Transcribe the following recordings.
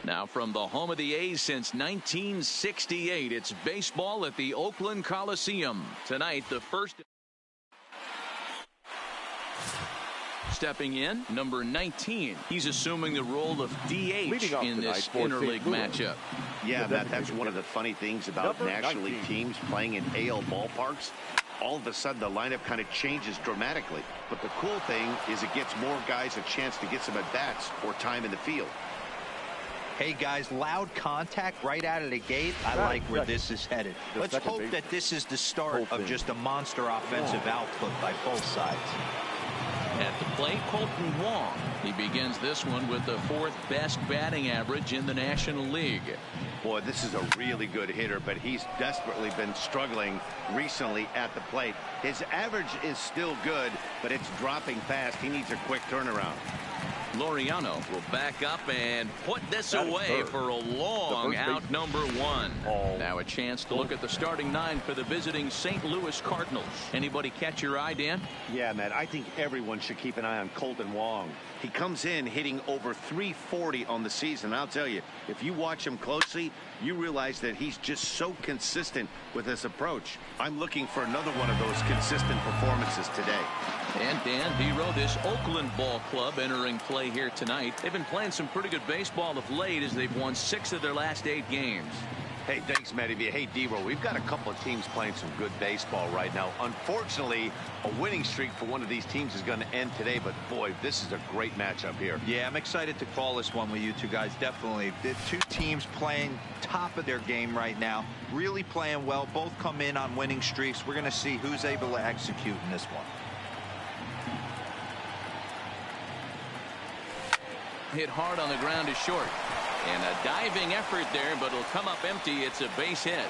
Now from the home of the A's since 1968, it's baseball at the Oakland Coliseum. Tonight, the first. Stepping in, number 19. He's assuming the role of DH in this interleague matchup. Yeah, Matt, that's one of the funny things about National League teams playing in AL ballparks. All of a sudden, the lineup kind of changes dramatically. But the cool thing is it gets more guys a chance to get some at-bats or time in the field. Hey, guys, loud contact right out of the gate. I like where this is headed. Let's hope that this is the start of just a monster offensive output by both sides. At the plate, Colton Wong. He begins this one with the 4th best batting average in the National League. Boy, this is a really good hitter, but he's desperately been struggling recently at the plate. His average is still good, but it's dropping fast. He needs a quick turnaround. Laureano will back up and put this away for a long out, number 1. Now a chance to look at the starting 9 for the visiting St. Louis Cardinals. Anybody catch your eye, Dan? Yeah, Matt, I think everyone should keep an eye on Colton Wong. He comes in hitting over 340 on the season. I'll tell you, if you watch him closely, you realize that he's just so consistent with his approach. I'm looking for another one of those consistent performances today. And Dan Dero, this Oakland ball club entering play here tonight. They've been playing some pretty good baseball of late as they've won 6 of their last 8 games. Hey, thanks, Matty. Hey, Dero, we've got a couple of teams playing some good baseball right now. Unfortunately, a winning streak for one of these teams is going to end today, but boy, this is a great matchup here. Yeah, I'm excited to call this one with you two guys. Definitely. The two teams playing top of their game right now, really playing well. Both come in on winning streaks. We're going to see who's able to execute in this one. Hit hard on the ground is short. And a diving effort there, but it'll come up empty. It's a base hit.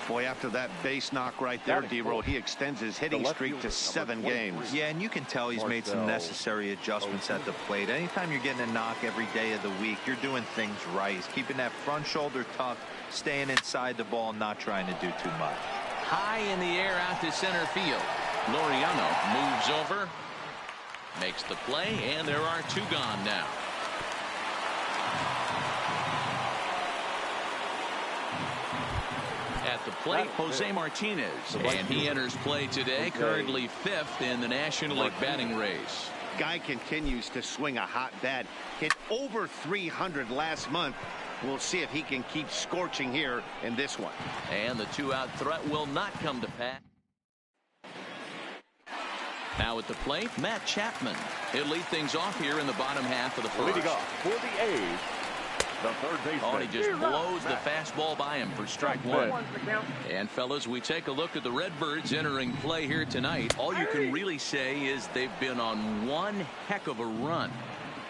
Boy, after that base knock right there, Dero, he extends his hitting streak to 7 games. Yeah, and you can tell he's made some necessary adjustments at the plate. Anytime you're getting a knock every day of the week, you're doing things right. He's keeping that front shoulder tucked, staying inside the ball, and not trying to do too much. High in the air out to center field. Laureano moves over, makes the play, and there are 2 gone now. At the plate, Jose Martinez, and he enters play today, currently 5th in the National League batting race. Guy continues to swing a hot bat. Hit over 300 last month. We'll see if he can keep scorching here in this one. And the 2-out threat will not come to pass. Now at the plate, Matt Chapman. He'll lead things off here in the bottom half of the first. Leading off for the A's, the third baseman. Oh, and he just blows the fastball by him for strike 1. And fellas, we take a look at the Redbirds entering play here tonight. All you can really say is they've been on one heck of a run.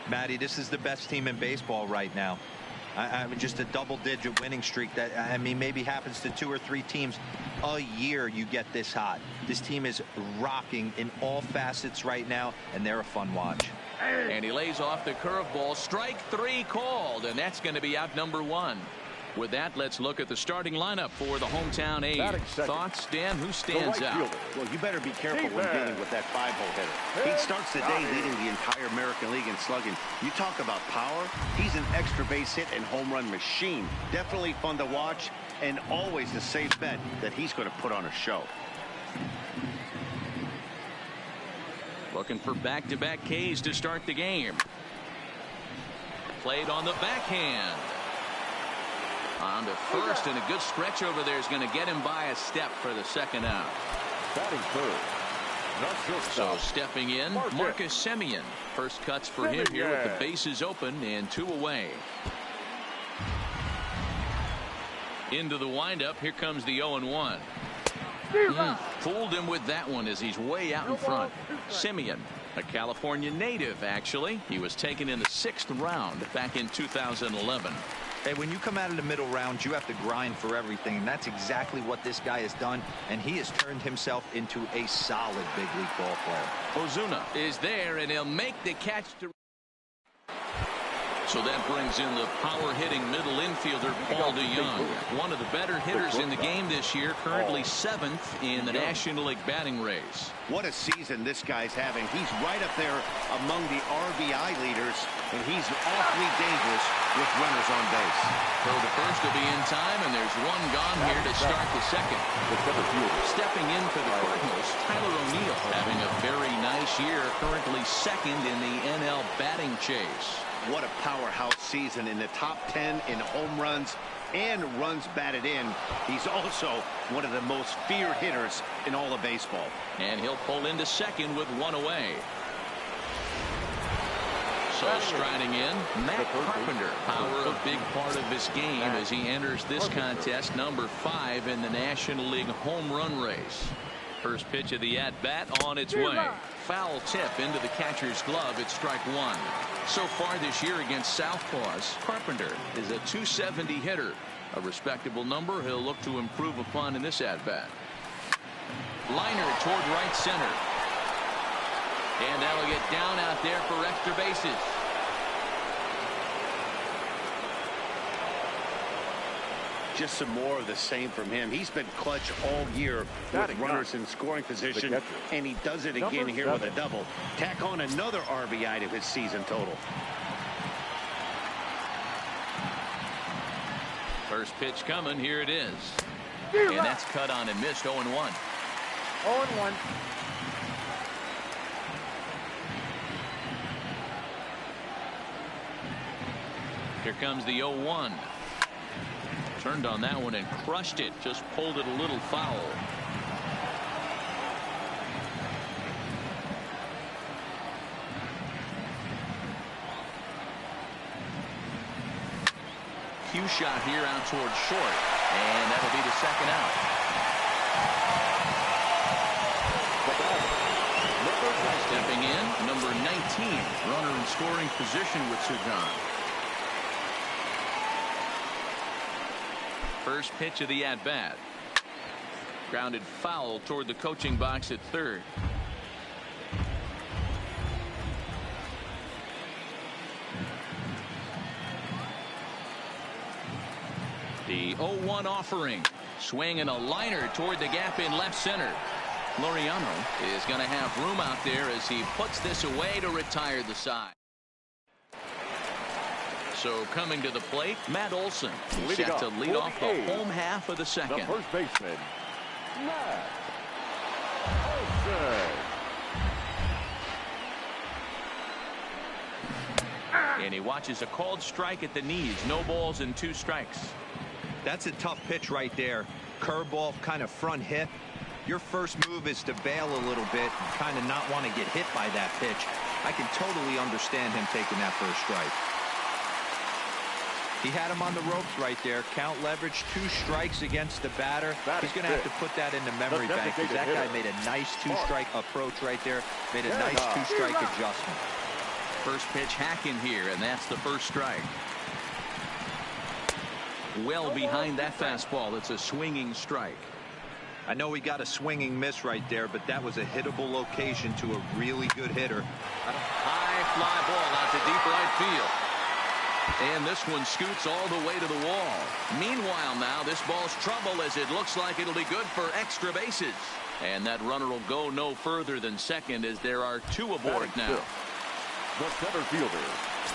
Matty, this is the best team in baseball right now. I mean, just a double-digit winning streak that, I mean, maybe happens to 2 or 3 teams a year. You get this hot. This team is rocking in all facets right now, and they're a fun watch. And he lays off the curveball. Strike 3 called, and that's going to be out number 1. With that, let's look at the starting lineup for the hometown A's. Thoughts, Dan? Who stands out? Well, you better be careful when dealing with that 5-hole hitter. He starts the day leading the entire American League in slugging. You talk about power. He's an extra base hit and home run machine. Definitely fun to watch, and always a safe bet that he's going to put on a show. Looking for back-to-back Ks to start the game. Played on the backhand. On to first, and a good stretch over there is going to get him by a step for the 2nd out. Batting third. So stepping in, Marcus Semien. First cuts for him here with the bases open and 2 away. Into the windup. Here comes the 0-1. Fooled him with that one as he's way out in front. Semien, a California native, actually. He was taken in the 6th round back in 2011. Hey, when you come out of the middle rounds, you have to grind for everything, and that's exactly what this guy has done, and he has turned himself into a solid big league ball player. Ozuna is there, and he'll make the catch to So that brings in the power-hitting middle infielder, Paul DeYoung. One of the better hitters in the game this year, currently 7th in the National League batting race. What a season this guy's having. He's right up there among the RBI leaders, and he's awfully dangerous with runners on base. So the first will be in time, and there's one gone here to start the second. Stepping in for the Cardinals, Tyler O'Neill having a very nice year, currently 2nd in the NL batting chase. What a powerhouse season, in the top 10 in home runs and runs batted in. He's also one of the most feared hitters in all of baseball. And he'll pull into second with one away. So striding in, Matt Carpenter. Power a big part of this game as he enters this contest, number 5 in the National League home run race. First pitch of the at-bat on its way. Foul tip into the catcher's glove. It's strike 1. So far this year against Southpaws, Carpenter is a .270 hitter. A respectable number he'll look to improve upon in this at-bat. Liner toward right center. And that'll get down out there for extra bases. Just some more of the same from him. He's been clutch all year with runners in scoring position, and he does it again here with a double. Tack on another RBI to his season total. First pitch coming. Here it is. And that's cut on and missed. 0-1. 0-1. Here comes the 0-1. Turned on that one and crushed it. Just pulled it a little foul. Cue shot here out towards short. And that'll be the second out. Stepping in, number 19. Runner in scoring position with Sugan. First pitch of the at-bat. Grounded foul toward the coaching box at third. The 0-1 offering. Swinging a liner toward the gap in left center. Laureano is going to have room out there as he puts this away to retire the side. So coming to the plate, Matt Olson, set to lead off the home half of the second. The first baseman, Matt Olson. And he watches a called strike at the knees. No balls and 2 strikes. That's a tough pitch right there. Curveball, kind of front hip. Your first move is to bail a little bit and kind of not want to get hit by that pitch. I can totally understand him taking that first strike. He had him on the ropes right there. Count leverage, 2 strikes against the batter. He's going to have to put that in the memory bank because that guy made a nice 2-strike approach right there. Made a nice 2-strike adjustment. First pitch hacking here, and that's the first strike. Well behind that fastball. It's a swinging strike. I know he got a swinging miss right there, but that was a hittable location to a really good hitter. High fly ball out to deep right field. And this one scoots all the way to the wall. Meanwhile now, this ball's trouble as it looks like it'll be good for extra bases. And that runner will go no further than second as there are 2 aboard now. The center fielder.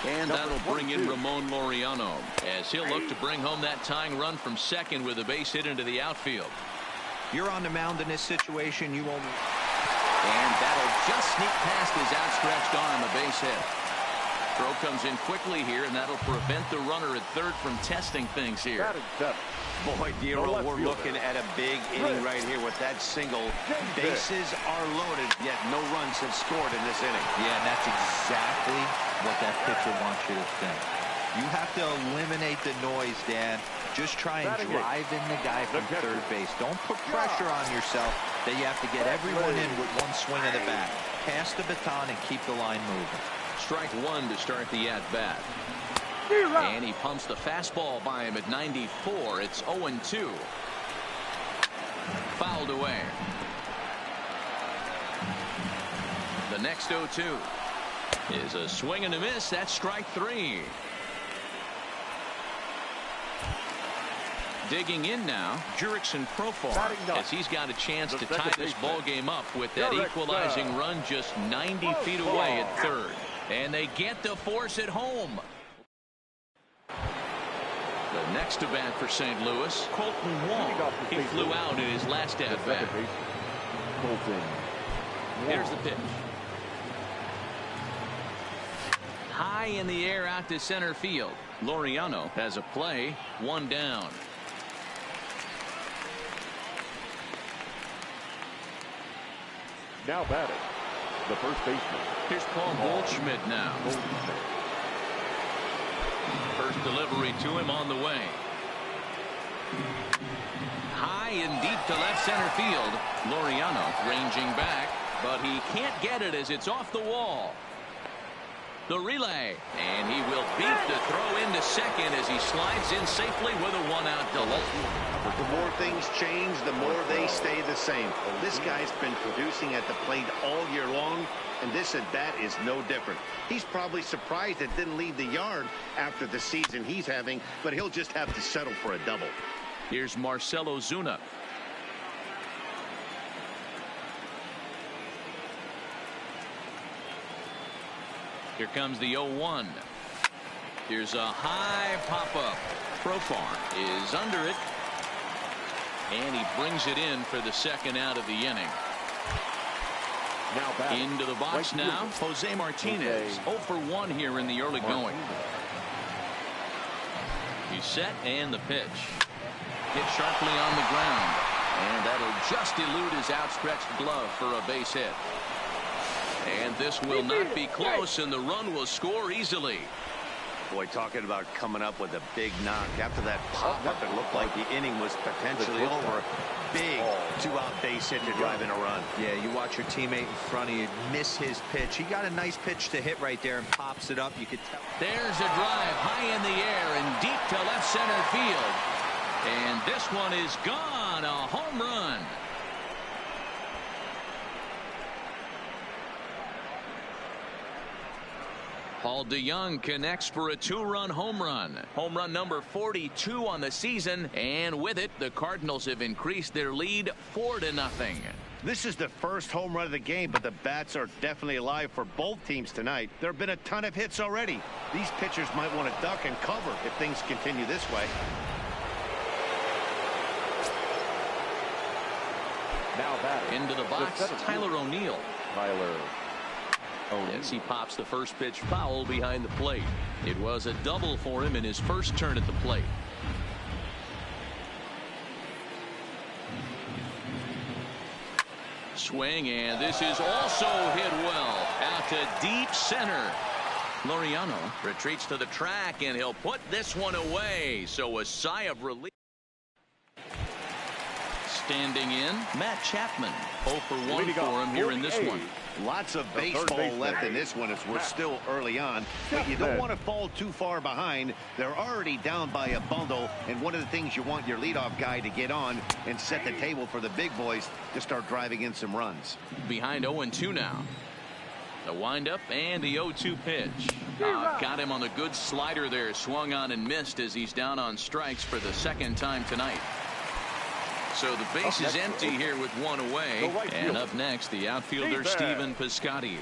And that'll bring in Ramon Laureano as he'll look to bring home that tying run from second with a base hit into the outfield. You're on the mound in this situation. You won't. And that'll just sneak past his outstretched arm, a base hit. Throw comes in quickly here, and that'll prevent the runner at third from testing things here. Boy, Dero, we're looking at a big inning right here with that single. Bases are loaded, yet no runs have scored in this inning. Yeah, and that's exactly what that pitcher wants you to think. You have to eliminate the noise, Dan. Just try and drive in the guy from third base. Don't put pressure on yourself that you have to get everyone in with one swing of the bat. Pass the baton and keep the line moving. Strike 1 to start the at-bat. And he pumps the fastball by him at 94. It's 0-2. Fouled away. The next 0-2 is a swing and a miss. That's strike 3. Digging in now, Jurickson Profar, as he's got a chance to tie this ball game up with that equalizing run just 90 feet away at third. And they get to force it home. The next to bat for St. Louis, Colton Wong. He flew out in his last at bat. Here's the pitch. High in the air out to center field. Laureano has a play, one down. Now batting, the first baseman. Here's Paul Goldschmidt now. First delivery to him on the way. High and deep to left center field. Laureano ranging back, but he can't get it as it's off the wall. The relay, and he will beat the throw into second as he slides in safely with a one-out double. The more things change, the more they stay the same. This guy's been producing at the plate all year long, and this at bat is no different. He's probably surprised it didn't leave the yard after the season he's having, but he'll just have to settle for a double. Here's Marcell Ozuna. Here comes the 0-1. Here's a high pop-up. Profar is under it. And he brings it in for the second out of the inning. Now into the box now, Jose Martinez. 0 for 1 here in the early going. He's set, and the pitch. Hit sharply on the ground. And that'll just elude his outstretched glove for a base hit. And this will not be close, and the run will score easily. Boy, talking about coming up with a big knock. After that pop-up, it looked like the inning was potentially over. Big two-out base hit to drive in a run. Yeah, you watch your teammate in front of you miss his pitch. He got a nice pitch to hit right there and pops it up. You could tell. There's a drive high in the air and deep to left center field. And this one is gone. A home run. Paul DeJong connects for a two-run home run. Home run number 42 on the season, and with it, the Cardinals have increased their lead 4-0. This is the first home run of the game, but the bats are definitely alive for both teams tonight. There have been a ton of hits already. These pitchers might want to duck and cover if things continue this way. Now batting. Into the box, Tyler O'Neill. Oh, yes, he pops the first pitch foul behind the plate. It was a double for him in his first turn at the plate. Swing, and this is also hit well out to deep center. Laureano retreats to the track, and he'll put this one away. So a sigh of relief. Standing in, Matt Chapman. 0 for 1 for him here in this one. Lots of baseball left in this one as we're still early on, but you don't want to fall too far behind. They're already down by a bundle, and one of the things you want your leadoff guy to get on and set the table for the big boys to start driving in some runs. Behind 0-2 now. The windup and the 0-2 pitch. Got him on the good slider there. Swung on and missed as he's down on strikes for the second time tonight. So the base is empty here with one away. And up next, the outfielder, Stephen Piscotty.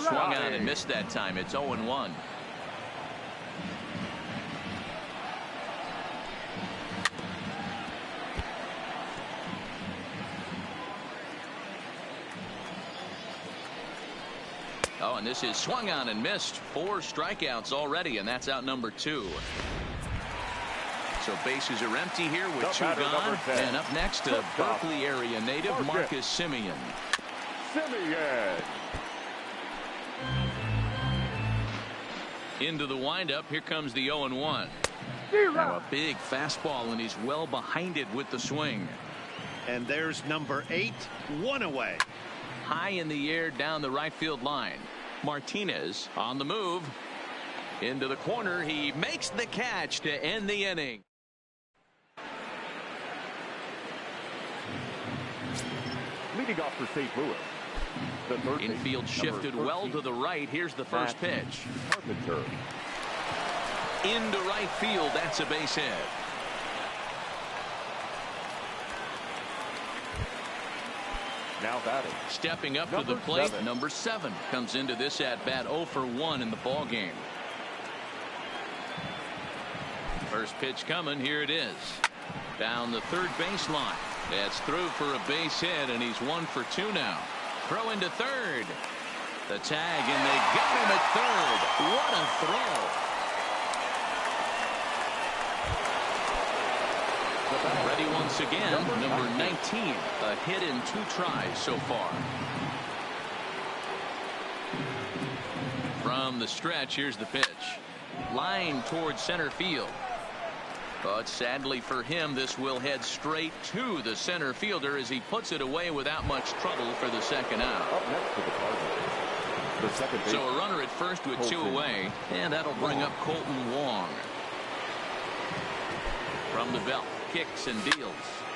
Swung on and missed that time. It's 0-1. Oh, and this is swung on and missed. 4 strikeouts already, and that's out number 2. So bases are empty here with 2 gone. And up next, a Berkeley area native, Marcus Semien. Into the windup. Here comes the 0-1. Now a big fastball, and he's well behind it with the swing. And there's number 8, 1 away. High in the air down the right field line. Martinez on the move. Into the corner. He makes the catch to end the inning. Leading off for St. Louis. The third infield shifted well to the right. Here's the first pitch. Carpenter. Into right field. That's a base hit. Now batting. Stepping up to the plate, number 7 comes into this at bat 0 for 1 in the ball game. First pitch coming. Here it is. Down the third baseline. That's through for a base hit, and he's 1 for 2 now. Throw into third. The tag, and they got him at third. What a throw. Ready once again, number 19. A hit in 2 tries so far. From the stretch, here's the pitch. Line towards center field. But sadly for him, this will head straight to the center fielder as he puts it away without much trouble for the second out. Up next to the Cardinals, the second base. So a runner at first with 2 away, and that'll bring up Colton Wong. From the belt, kicks and deals.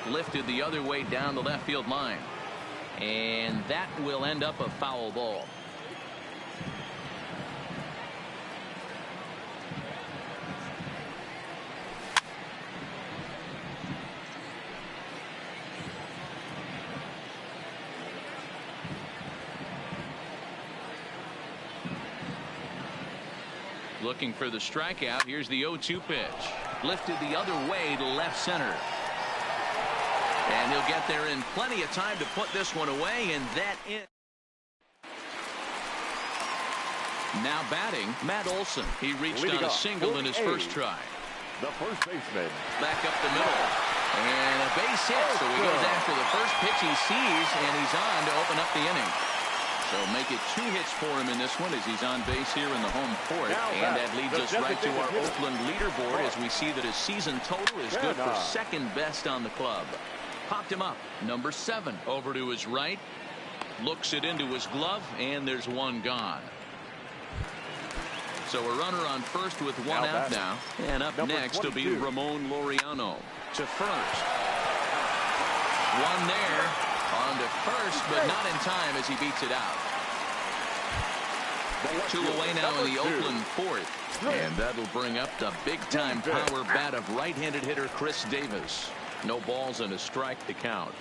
Lifted the other way down the left field line. And that will end up a foul ball. Looking for the strikeout. Here's the 0-2 pitch. Lifted the other way to left center. And he'll get there in plenty of time to put this one away, and that in. Now batting, Matt Olson. He reached on a single in his first try. The first baseman. Back up the middle. And a base hit. So he goes after the first pitch he sees, and he's on to open up the inning. So make it 2 hits for him in this one as he's on base here in the home fourth. And that leads us right to our Oakland leaderboard as we see that his season total is good for second best on the club. Popped him up. Number 7 over to his right. Looks it into his glove, and there's 1 gone. So a runner on first with 1 out now. And up next will be Ramon Laureano to first. 1 there. On to first, but not in time as he beats it out. 2 away now in the Oakland fourth. And that'll bring up the big-time power bat of right-handed hitter Chris Davis. No balls and a strike to count.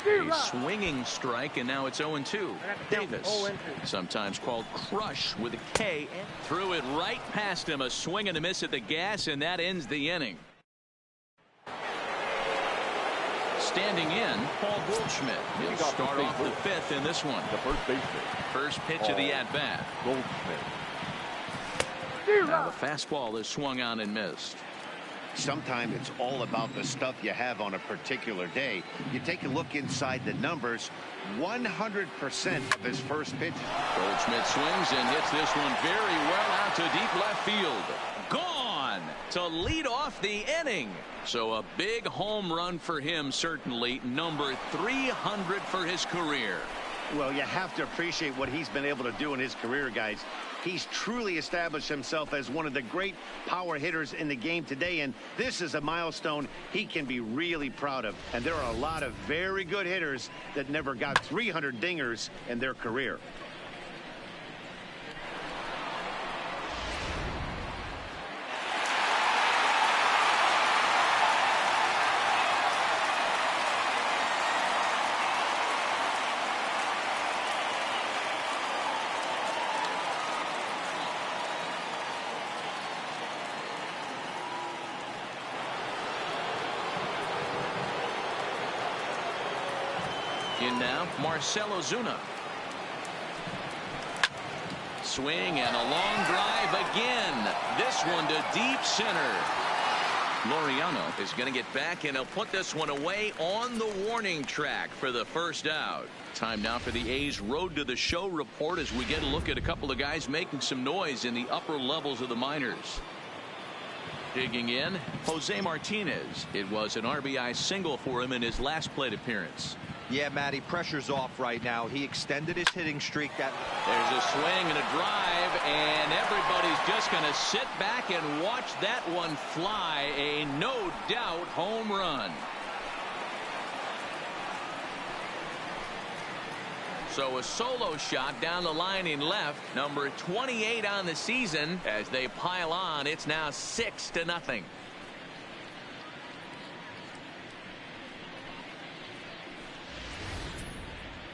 A swinging strike, and now it's 0-2. Davis, sometimes called Crush with a K, threw it right past him. A swing and a miss at the gas, and that ends the inning. Standing in, Paul Goldschmidt. He'll start off the 5th in this one. The first baseman. First pitch of the at-bat. Goldschmidt. Now the fastball is swung on and missed. Sometimes it's all about the stuff you have on a particular day. You take a look inside the numbers. 100% of his first pitch. Goldschmidt swings and hits this one very well out to deep left field. Gone to lead off the inning. So a big home run for him, certainly. Number 300 for his career. Well, you have to appreciate what he's been able to do in his career, guys. He's truly established himself as one of the great power hitters in the game today, and this is a milestone he can be really proud of. And there are a lot of very good hitters that never got 300 dingers in their career. In now, Marcell Ozuna. Swing and a long drive again. This one to deep center. Laureano is going to get back, and he'll put this one away on the warning track for the first out. Time now for the A's Road to the Show report as we get a look at a couple of guys making some noise in the upper levels of the minors. Digging in, Jose Martinez. It was an RBI single for him in his last plate appearance. Yeah, Matty, pressure's off right now. He extended his hitting streak. There's a swing and a drive, and everybody's just going to sit back and watch that one fly. A no doubt home run. So a solo shot down the line in left. Number 28 on the season. As they pile on, it's now 6-0.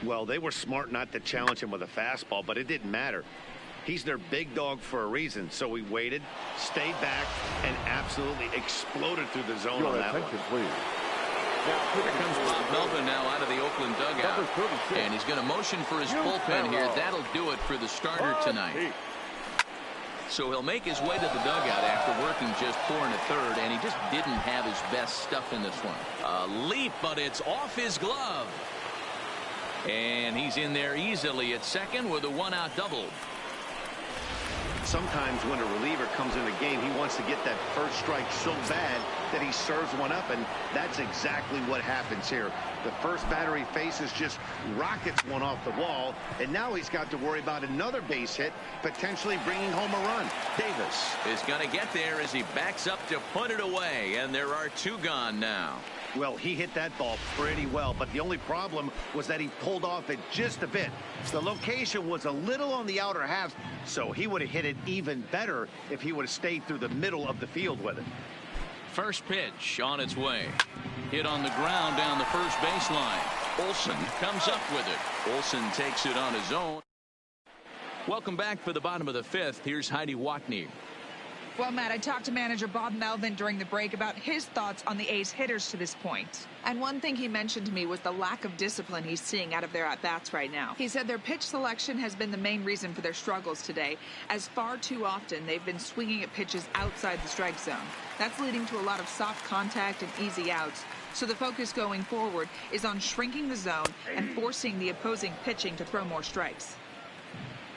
Well, they were smart not to challenge him with a fastball, but it didn't matter. He's their big dog for a reason, so he waited, stayed back, and absolutely exploded through the zone on that one. Please. Here comes Bob Melvin now out of the Oakland dugout. And he's going to motion for his bullpen here. That'll do it for the starter tonight. So he'll make his way to the dugout after working just 4 1/3, and he just didn't have his best stuff in this one. A leap, but it's off his glove. And he's in there easily at second with a 1-out double. Sometimes when a reliever comes in the game, he wants to get that first strike so bad that he serves one up, and that's exactly what happens here. The first batter he faces just rockets one off the wall, and now he's got to worry about another base hit, potentially bringing home a run. Davis is going to get there as he backs up to put it away, and there are 2 gone now. Well, he hit that ball pretty well, but the only problem was that he pulled off it just a bit. The location was a little on the outer half, so he would have hit it even better if he would have stayed through the middle of the field with it. First pitch on its way. Hit on the ground down the first baseline. Olsen comes up with it. Olsen takes it on his own. Welcome back for the bottom of the 5th. Here's Heidi Watney. Well, Matt, I talked to manager Bob Melvin during the break about his thoughts on the A's hitters to this point. And one thing he mentioned to me was the lack of discipline he's seeing out of their at-bats right now. He said their pitch selection has been the main reason for their struggles today, as far too often they've been swinging at pitches outside the strike zone. That's leading to a lot of soft contact and easy outs. So the focus going forward is on shrinking the zone and forcing the opposing pitching to throw more strikes.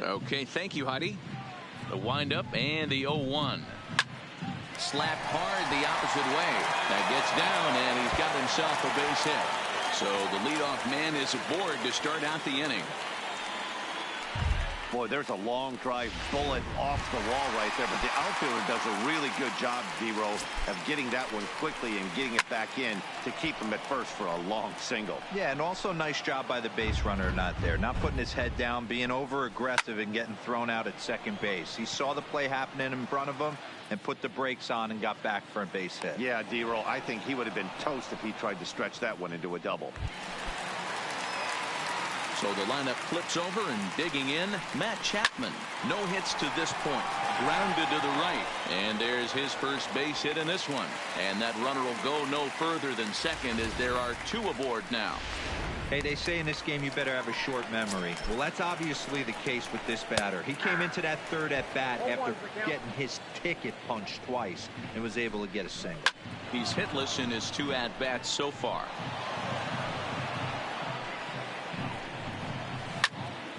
Okay, thank you, Heidi. The windup and the 0-1. Slapped hard the opposite way. That gets down, and he's got himself a base hit. So the leadoff man is aboard to start out the inning. Boy, there's a long drive bullet off the wall right there, but the outfielder does a really good job, D-Row, of getting that one quickly and getting it back in to keep him at first for a long single. Yeah, and also nice job by the base runner not there, not putting his head down, being over aggressive and getting thrown out at second base. He saw the play happening in front of him and put the brakes on and got back for a base hit. Yeah, D-Row, I think he would have been toast if he tried to stretch that one into a double. So the lineup flips over, and digging in, Matt Chapman. No hits to this point. Grounded to the right. And there's his first base hit in this one. And that runner will go no further than second, as there are 2 aboard now. Hey, they say in this game you better have a short memory. Well, that's obviously the case with this batter. He came into that third at bat after getting his ticket punched twice and was able to get a single. He's hitless in his 2 at bats so far.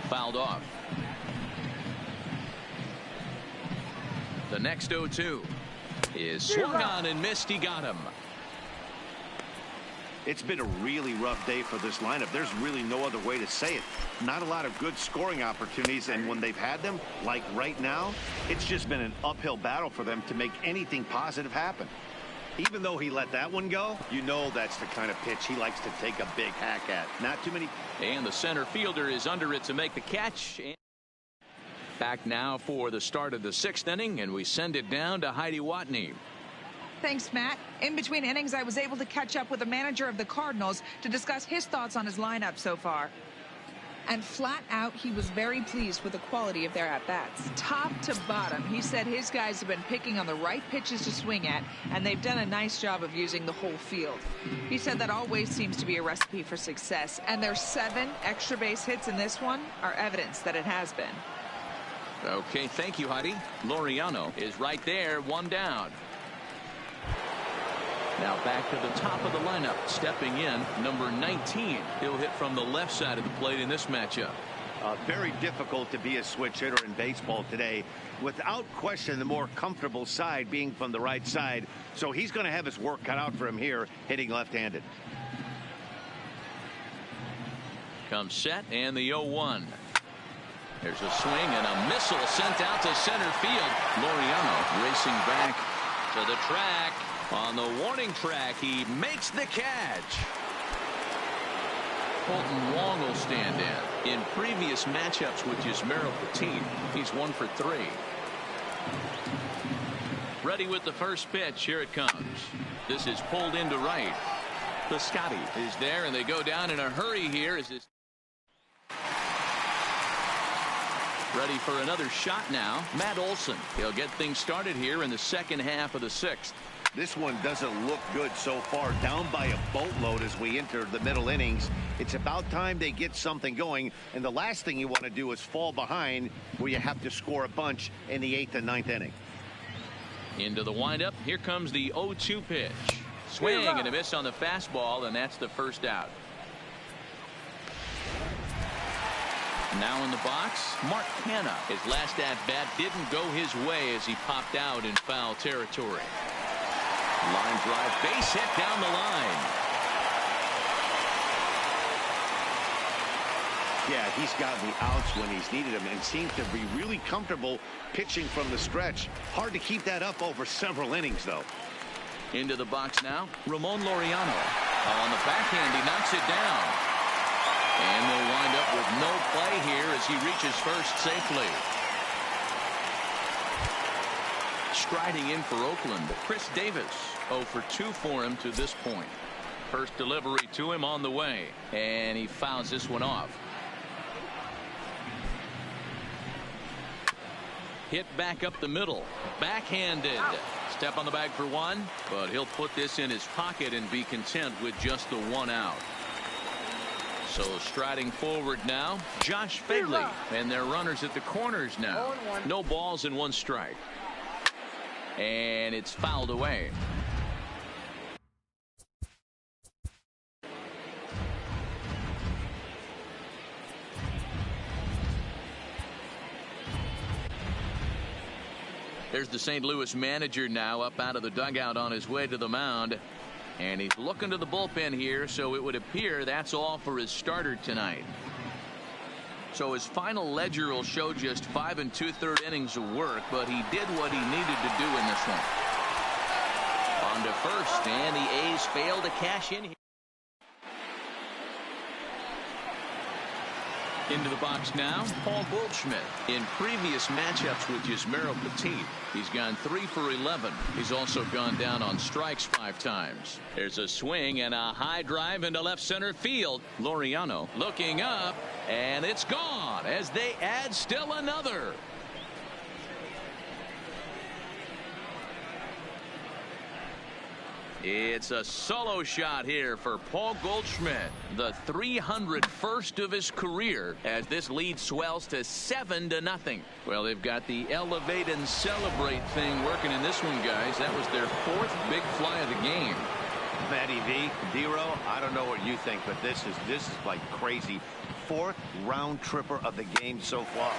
Fouled off. The next 0-2 is swung on and missed. He got him. It's been a really rough day for this lineup. There's really no other way to say it. Not a lot of good scoring opportunities, and when they've had them, like right now, it's just been an uphill battle for them to make anything positive happen. Even though he let that one go, you know that's the kind of pitch he likes to take a big hack at. Not too many. And the center fielder is under it to make the catch. Back now for the start of the 6th inning, and we send it down to Heidi Watney. Thanks, Matt. In between innings, I was able to catch up with the manager of the Cardinals to discuss his thoughts on his lineup so far. And flat out, he was very pleased with the quality of their at-bats. Top to bottom, he said his guys have been picking on the right pitches to swing at, and they've done a nice job of using the whole field. He said that always seems to be a recipe for success, and their 7 extra base hits in this one are evidence that it has been. Okay, thank you, Heidi. Laureano is right there, 1 down. Now back to the top of the lineup, stepping in, number 19. He'll hit from the left side of the plate in this matchup. Very difficult to be a switch hitter in baseball today. Without question, the more comfortable side being from the right side. So he's going to have his work cut out for him here, hitting left-handed. Comes set, and the 0-1. There's a swing and a missile sent out to center field. Laureano racing back to the track. On the warning track, he makes the catch. Colton Wong will stand in previous matchups with Yusmeiro Petit, he's 1 for 3. Ready with the first pitch. Here it comes. This is pulled into right. Piscotty is there, and they go down in a hurry here as this Ready for another shot now. Matt Olson. He'll get things started here in the second half of the 6th. This one doesn't look good so far. Down by a boatload as we enter the middle innings. It's about time they get something going. And the last thing you want to do is fall behind where you have to score a bunch in the 8th and 9th inning. Into the windup. Here comes the 0-2 pitch. Swing and a miss on the fastball, and that's the first out. Now in the box, Mark Hanna. His last at-bat didn't go his way as he popped out in foul territory. Line drive, base hit down the line. Yeah, he's gotten the outs when he's needed them and seems to be really comfortable pitching from the stretch. Hard to keep that up over several innings, though. Into the box now, Ramon Laureano. On the backhand, he knocks it down. And they'll wind up with no play here as he reaches first safely. Striding in for Oakland, Chris Davis. 0 for 2 for him to this point. First delivery to him on the way, and he fouls this one off. Hit back up the middle, backhanded. Step on the bag for one, but he'll put this in his pocket and be content with just the 1 out. So striding forward now, Josh Fegley, and their runners at the corners now. No balls and 1 strike. And it's fouled away. There's the St. Louis manager now up out of the dugout on his way to the mound. And he's looking to the bullpen here, so it would appear that's all for his starter tonight. So his final ledger will show just 5 2/3 innings of work, but he did what he needed to do in this one. On to first, and the A's fail to cash in here. Into the box now, Paul Goldschmidt. In previous matchups with Yusmeiro Petit, he's gone 3 for 11. He's also gone down on strikes 5 times. There's a swing and a high drive into left center field. Laureano looking up, and it's gone as they add still another. It's a solo shot here for Paul Goldschmidt, the 301st of his career, as this lead swells to 7-0. Well, they've got the elevate and celebrate thing working in this one, guys. That was their 4th big fly of the game. Matty V, D-Row, I don't know what you think, but this is like crazy. 4th round tripper of the game so far.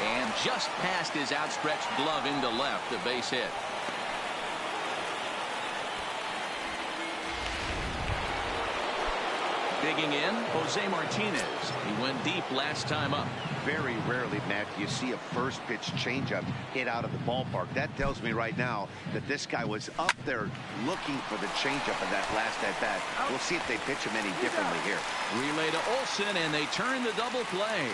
And just past his outstretched glove into left, the base hit. Digging in, Jose Martinez. He went deep last time up. Very rarely, Matt, you see a first pitch changeup hit out of the ballpark. That tells me right now that this guy was up there looking for the changeup in that last at bat. We'll see if they pitch him any differently here. Relay to Olson, and they turn the double play.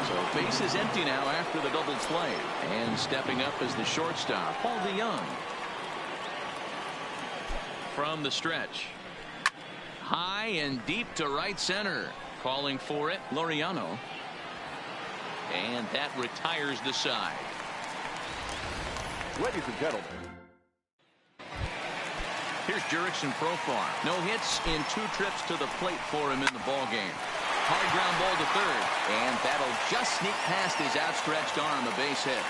So base is empty now after the double play. And stepping up is the shortstop, Paul DeYoung. From the stretch. High and deep to right center. Calling for it, Laureano. And that retires the side. Ladies and gentlemen. Here's Jurickson Profar. No hits in 2 trips to the plate for him in the ballgame. Hard ground ball to third. And that'll just sneak past his outstretched arm, a base hit.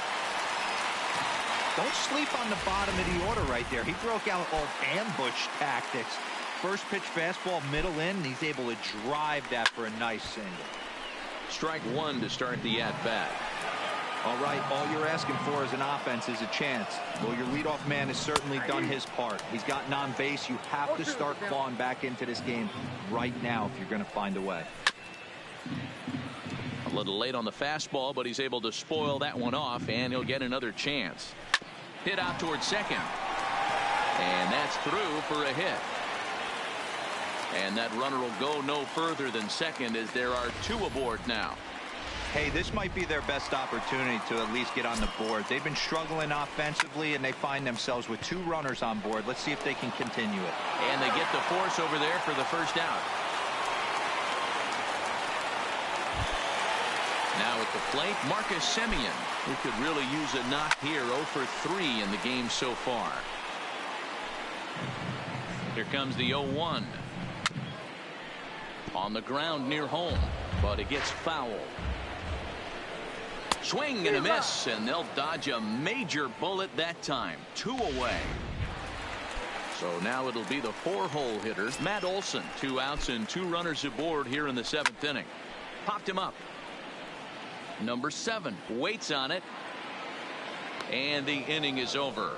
Don't sleep on the bottom of the order right there. He broke out all ambush tactics. First pitch fastball middle in, and he's able to drive that for a nice single. Strike 1 to start the at-bat. All right, all you're asking for as an offense is a chance. Well, your leadoff man has certainly done his part. He's gotten on base. You have to start clawing back into this game right now if you're going to find a way. A little late on the fastball, but he's able to spoil that one off, and he'll get another chance. Hit out towards second. And that's through for a hit. And that runner will go no further than second as there are 2 aboard now. Hey, this might be their best opportunity to at least get on the board. They've been struggling offensively, and they find themselves with 2 runners on board. Let's see if they can continue it. And they get the force over there for the first out. Now at the plate, Marcus Semien, who could really use a knock here. 0 for 3 in the game so far. Here comes the 0-1. On the ground near home, but it gets foul. Swing and a miss, and they'll dodge a major bullet that time. 2 away. So now it'll be the 4-hole hitter, Matt Olson. 2 outs and 2 runners aboard here in the 7th inning. Popped him up. Number 7 waits on it, and the inning is over.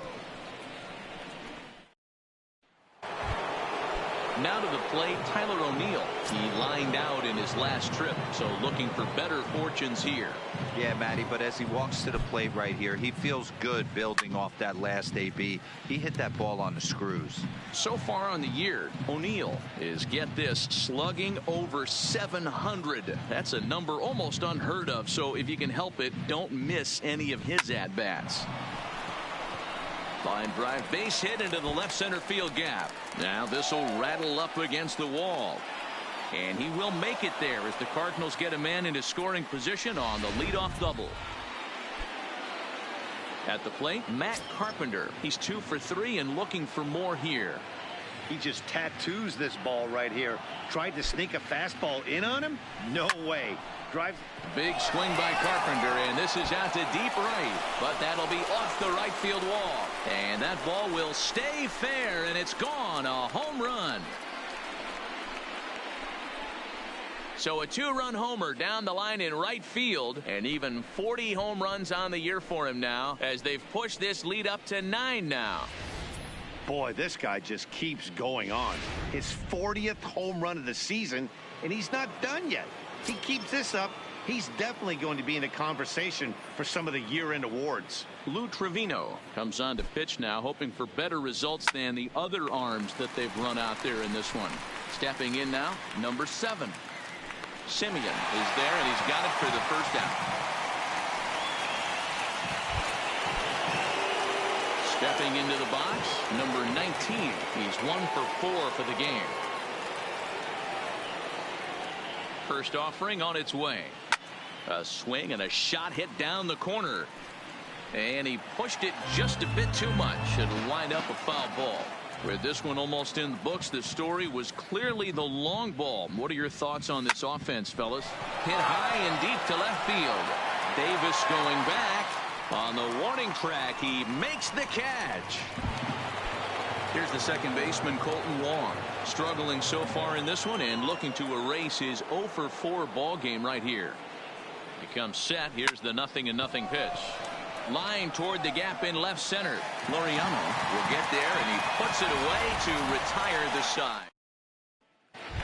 Now to the plate, Tyler O'Neill. He lined out in his last trip, so looking for better fortunes here. Yeah, Matty, but as he walks to the plate right here, he feels good building off that last AB. He hit that ball on the screws. So far on the year, O'Neill is, get this, slugging over 700. That's a number almost unheard of, so if you can help it, don't miss any of his at-bats. Line drive base hit into the left center field gap. Now this will rattle up against the wall. And he will make it there as the Cardinals get a man into scoring position on the leadoff double. At the plate, Matt Carpenter. He's 2 for 3 and looking for more here. He just tattoos this ball right here. Tried to sneak a fastball in on him? No way. Drive. Big swing by Carpenter, and this is out to deep right, but that'll be off the right field wall, and that ball will stay fair, and it's gone. A home run. So a 2-run homer down the line in right field, and even 40 home runs on the year for him now as they've pushed this lead up to 9 now. Boy, this guy just keeps going on. His 40th home run of the season, and he's not done yet. He keeps this up, he's definitely going to be in a conversation for some of the year-end awards. Lou Trevino comes on to pitch now, hoping for better results than the other arms that they've run out there in this one. Stepping in now, number 7. Semien is there, and he's got it for the first out. Stepping into the box, number 19. He's 1 for 4 for the game. First offering on its way. A swing and a shot hit down the corner. And he pushed it just a bit too much. It'll wind up a foul ball. With this one almost in the books, the story was clearly the long ball. What are your thoughts on this offense, fellas? Hit high and deep to left field. Davis going back. On the warning track, he makes the catch. Here's the second baseman, Colton Wong, struggling so far in this one and looking to erase his 0 for 4 ball game right here. He comes set. Here's the 0-0 pitch. Line toward the gap in left center. Laureano will get there, and he puts it away to retire the side.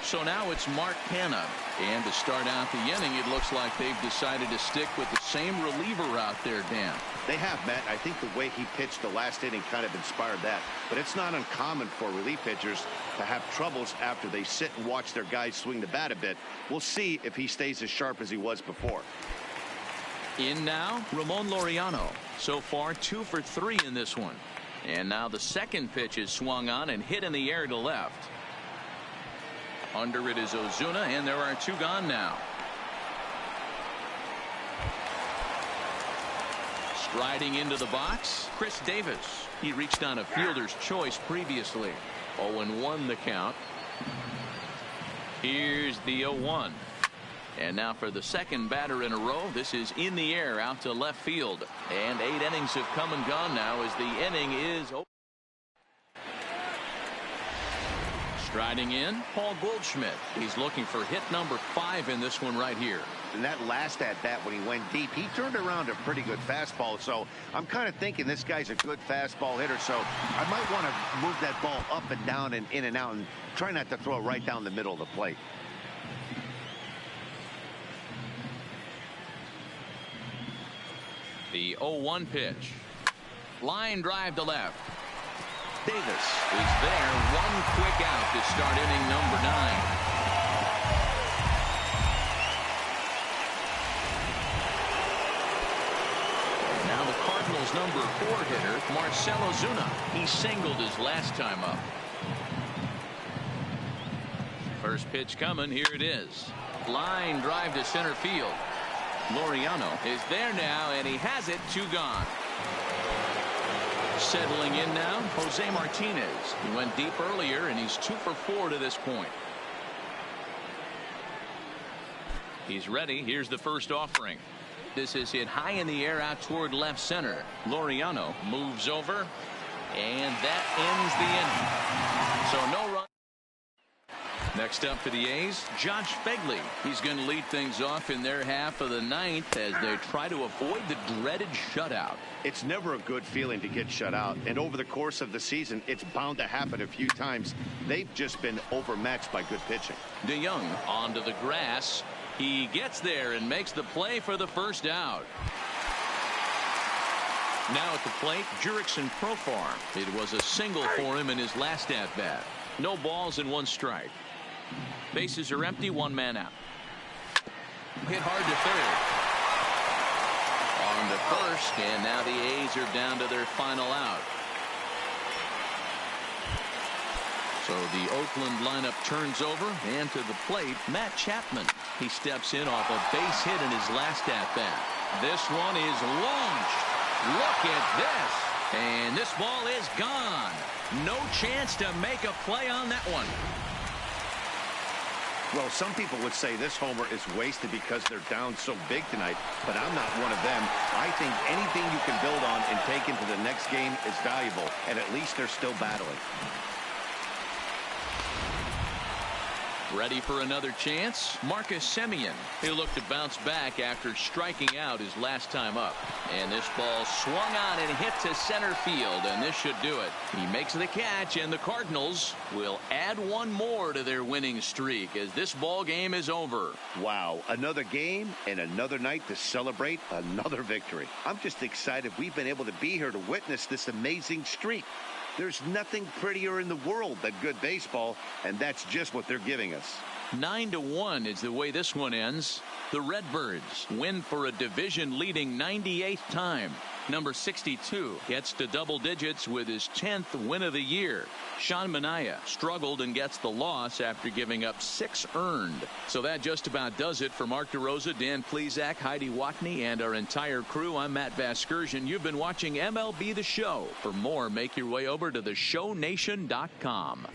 So now it's Mark Hanna, and to start out the inning, it looks like they've decided to stick with the same reliever out there, Dan. They have, Matt. I think the way he pitched the last inning kind of inspired that. But it's not uncommon for relief pitchers to have troubles after they sit and watch their guys swing the bat a bit. We'll see if he stays as sharp as he was before. In now, Ramon Laureano. So far, 2 for 3 in this one. And now the second pitch is swung on and hit in the air to left. Under it is Ozuna, and there are 2 gone now. Striding into the box, Chris Davis. He reached on a fielder's choice previously. 0-1 the count. Here's the 0-1. And now for the second batter in a row, this is in the air out to left field. And 8 innings have come and gone now as the inning is over. Striding in, Paul Goldschmidt. He's looking for hit number 5 in this one right here. And that last at-bat when he went deep, he turned around a pretty good fastball. So I'm kind of thinking this guy's a good fastball hitter. So I might want to move that ball up and down and in and out and try not to throw it right down the middle of the plate. The 0-1 pitch. Line drive to left. Davis is there. 1 quick out to start inning number 9. Now the Cardinals' number 4 hitter, Marcell Ozuna. He singled his last time up. First pitch coming. Here it is. Line drive to center field. Laureano is there now, and he has it. 2 gone. Settling in now, Jose Martinez. He went deep earlier, and he's 2 for 4 to this point. He's ready. Here's the first offering. This is hit high in the air out toward left center. Laureano moves over, and that ends the inning. So no run. Next up for the A's, Josh Begley. He's going to lead things off in their half of the 9th as they try to avoid the dreaded shutout. It's never a good feeling to get shut out, and over the course of the season, it's bound to happen a few times. They've just been overmatched by good pitching. DeYoung onto the grass. He gets there and makes the play for the first out. Now at the plate, Jurickson Profar. It was a single for him in his last at-bat. No balls and 1 strike. Bases are empty, 1 man out. Hit hard to third. On to first, and now the A's are down to their final out. So the Oakland lineup turns over, and to the plate, Matt Chapman. He steps in off a base hit in his last at-bat. This one is launched. Look at this. And this ball is gone. No chance to make a play on that one. Well, some people would say this homer is wasted because they're down so big tonight, but I'm not one of them. I think anything you can build on and take into the next game is valuable, and at least they're still battling. Ready for another chance? Marcus Semien. He'll look to bounce back after striking out his last time up. And this ball swung on and hit to center field, and this should do it. He makes the catch, and the Cardinals will add 1 more to their winning streak as this ball game is over. Wow, another game and another night to celebrate another victory. I'm just excited we've been able to be here to witness this amazing streak. There's nothing prettier in the world than good baseball, and that's just what they're giving us. 9-1 is the way this one ends. The Redbirds win for a division-leading 98th time. Number 62 gets to double digits with his 10th win of the year. Sean Manaea struggled and gets the loss after giving up 6 earned. So that just about does it for Mark DeRosa, Dan Plesac, Heidi Watney, and our entire crew. I'm Matt Vasgersian. You've been watching MLB The Show. For more, make your way over to theshownation.com.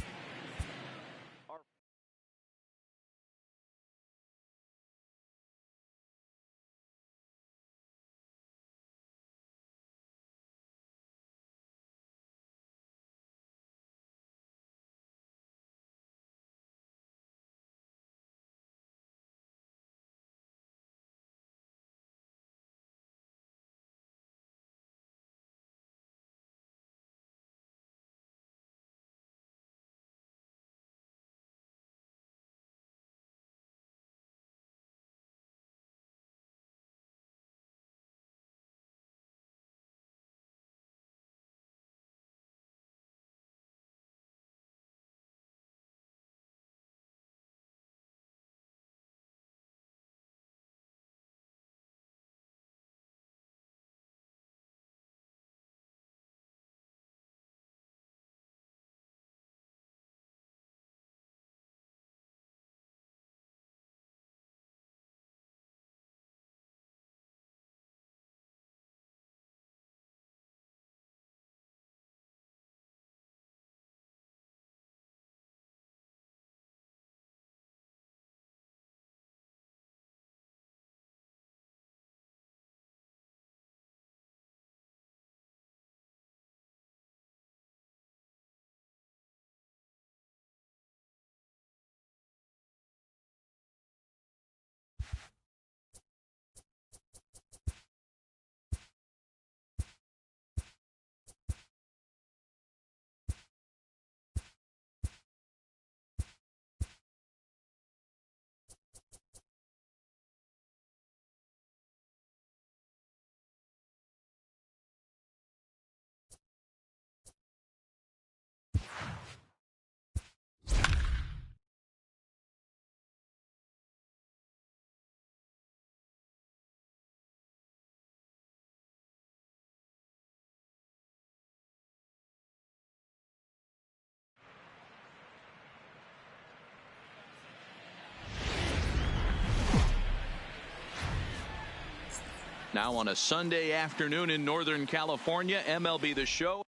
Now on a Sunday afternoon in Northern California, MLB The Show.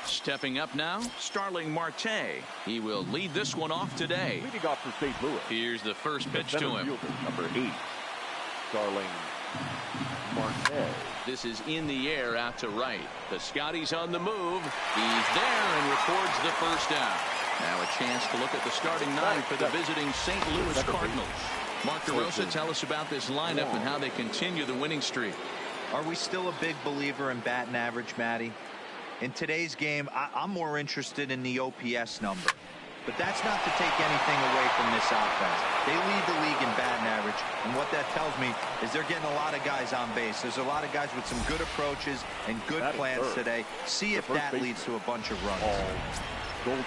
Stepping up now, Starling Marte. He will lead this one off today. Leading off for St. Louis. Here's the first pitch to him. Fielder, number 8, Starling Marte. This is in the air out to right. The Scotty's on the move. He's there and records the first out. Now a chance to look at the starting 9 for the visiting St. Louis Cardinals. Mark DeRosa, tell us about this lineup and how they continue the winning streak. Are we still a big believer in batting average, Matty? In today's game, I'm more interested in the OPS number. But that's not to take anything away from this offense. They lead the league in batting average, and what that tells me is they're getting a lot of guys on base. There's a lot of guys with some good approaches and good plans today. See if that leads to a bunch of runs.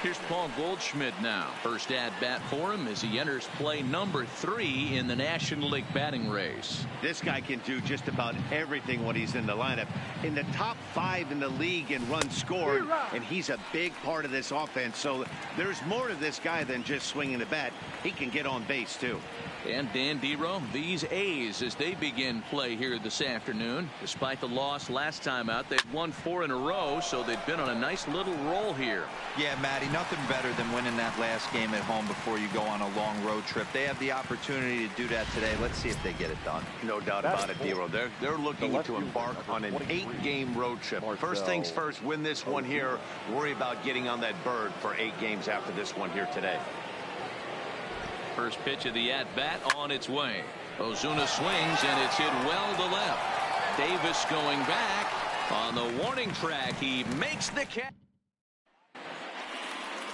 Here's Paul Goldschmidt now. First at bat for him as he enters play number 3 in the National League batting race. This guy can do just about everything when he's in the lineup. In the top 5 in the league in runs scored, and he's a big part of this offense. So there's more to this guy than just swinging the bat. He can get on base too. And Dan Dero, these A's as they begin play here this afternoon. Despite the loss last time out, they've won 4 in a row, so they've been on a nice little roll here. Yeah, Matty, nothing better than winning that last game at home before you go on a long road trip. They have the opportunity to do that today. Let's see if they get it done. No doubt about it, Dero. They're looking to embark on an 8-game road trip. First things first, win this one here. Worry about getting on that bird for 8 games after this one here today. First pitch of the at-bat on its way. Ozuna swings, and it's hit well to left. Davis going back on the warning track. He makes the catch.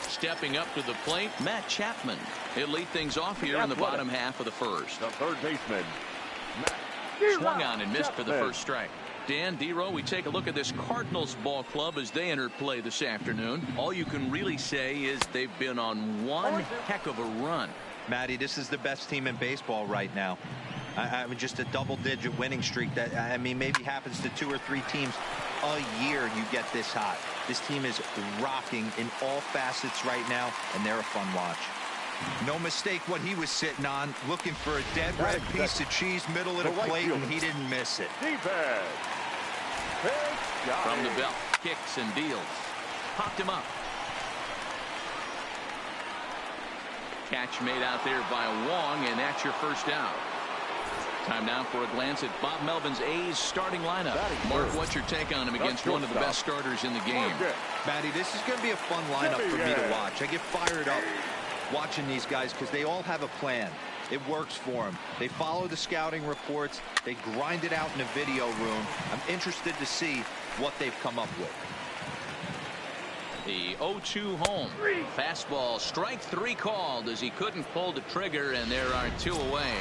Stepping up to the plate, Matt Chapman. He'll lead things off here in the bottom half of the first. The third baseman, Swung on and missed for the first strike. Dan Dero, we take a look at this Cardinals ball club as they enter play this afternoon. All you can really say is they've been on one heck of a run. Matty, this is the best team in baseball right now. I mean, just a double-digit winning streak that, I mean, maybe happens to 2 or 3 teams a year. You get this hot. This team is rocking in all facets right now, and they're a fun watch. No mistake what he was sitting on, looking for a dead red piece of cheese middle of the plate, and he didn't miss it. From the belt, kicks and deals. Popped him up. Catch made out there by Wong, and that's your first out. Time now for a glance at Bob Melvin's A's starting lineup. Mark, what's your take on him against one of the best starters in the game? Matty, this is going to be a fun lineup for me to watch. I get fired up watching these guys because they all have a plan. It works for them. They follow the scouting reports. They grind it out in the video room. I'm interested to see what they've come up with. The 0-2 home. Fastball, strike 3 called as he couldn't pull the trigger, and there are 2 away.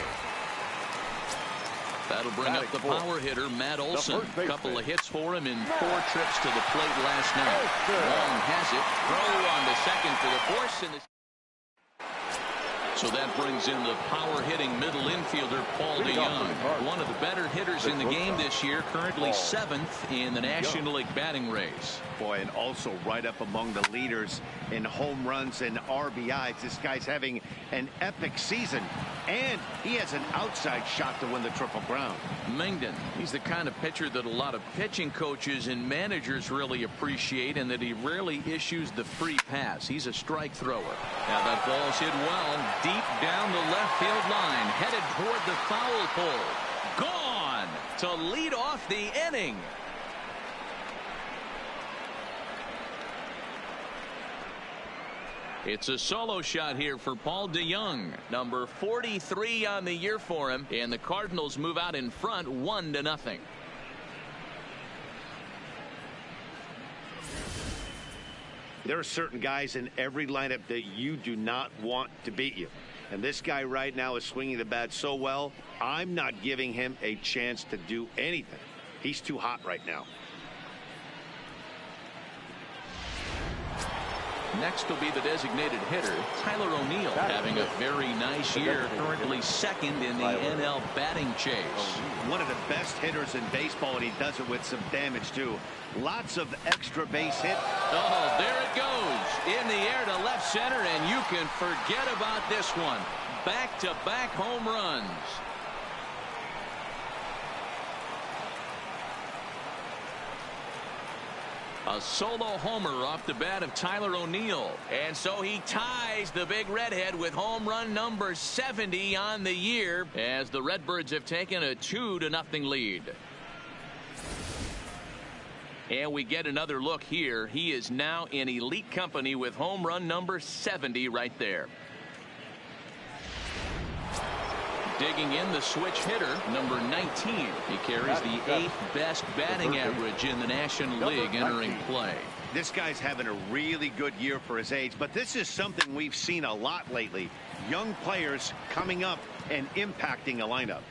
That'll bring up the power hitter, Matt Olson. A couple of hits for him in 4 trips to the plate last night. Long has it. Throw on to second for the force. So that brings in the power-hitting middle infielder, Paul DeYoung. One of the better hitters in the game this year, currently 7th in the National League batting race. Boy, and also right up among the leaders in home runs and RBIs. This guy's having an epic season, and he has an outside shot to win the Triple Crown. Mengden, he's the kind of pitcher that a lot of pitching coaches and managers really appreciate, and that he rarely issues the free pass. He's a strike thrower. Now that ball's hit well, deep down the left field line, headed toward the foul pole. Gone to lead off the inning. It's a solo shot here for Paul DeYoung, number 43 on the year for him, and the Cardinals move out in front 1-0. There are certain guys in every lineup that you do not want to beat you. And this guy right now is swinging the bat so well, I'm not giving him a chance to do anything. He's too hot right now. Next will be the designated hitter, Tyler O'Neill, having a very nice year, currently 2nd in the NL batting chase. One of the best hitters in baseball, and he does it with some damage, too. Lots of extra base hit. Oh, there it goes. In the air to left center, and you can forget about this one. Back-to-back home runs. A solo homer off the bat of Tyler O'Neill. And so he ties the big redhead with home run number 70 on the year as the Redbirds have taken a 2-0 lead. And we get another look here. He is now in elite company with home run number 70 right there. Digging in, the switch hitter, number 19. He carries the 8th best batting average in the National League entering play. This guy's having a really good year for his age, but this is something we've seen a lot lately. Young players coming up and impacting a lineup.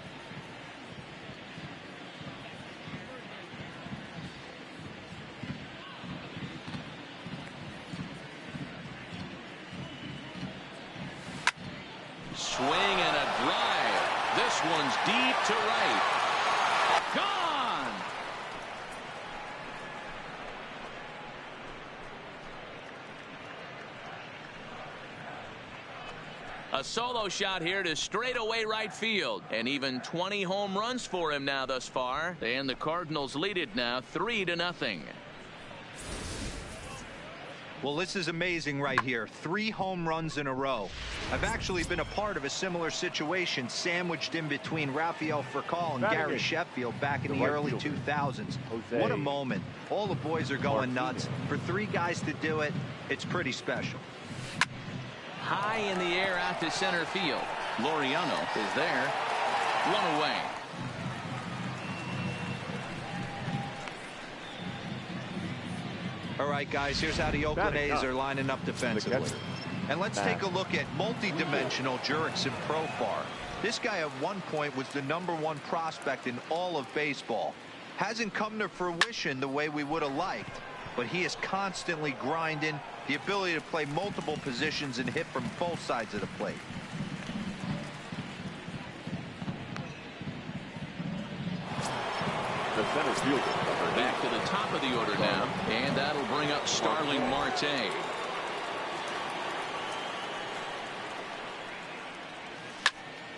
Swing and a drive. This one's deep to right. Gone. A solo shot here to straightaway right field. And even 20 home runs for him now thus far. And the Cardinals lead it now 3-0. Well, this is amazing right here. 3 home runs in a row. I've actually been a part of a similar situation sandwiched in between Rafael Furcal and Gary Sheffield back in the early 2000s. What a moment. All the boys are going nuts. For 3 guys to do it, it's pretty special. High in the air out to center field. Laureano is there. 1 away. All right, guys, here's how the Oakland A's are lining up defensively. And let's take a look at multi-dimensional Jurickson Profar. This guy at one point was the #1 prospect in all of baseball. Hasn't come to fruition the way we would have liked, but he is constantly grinding, the ability to play multiple positions and hit from both sides of the plate. The center fielder. Back to the top of the order now, and that'll bring up Starling Marte.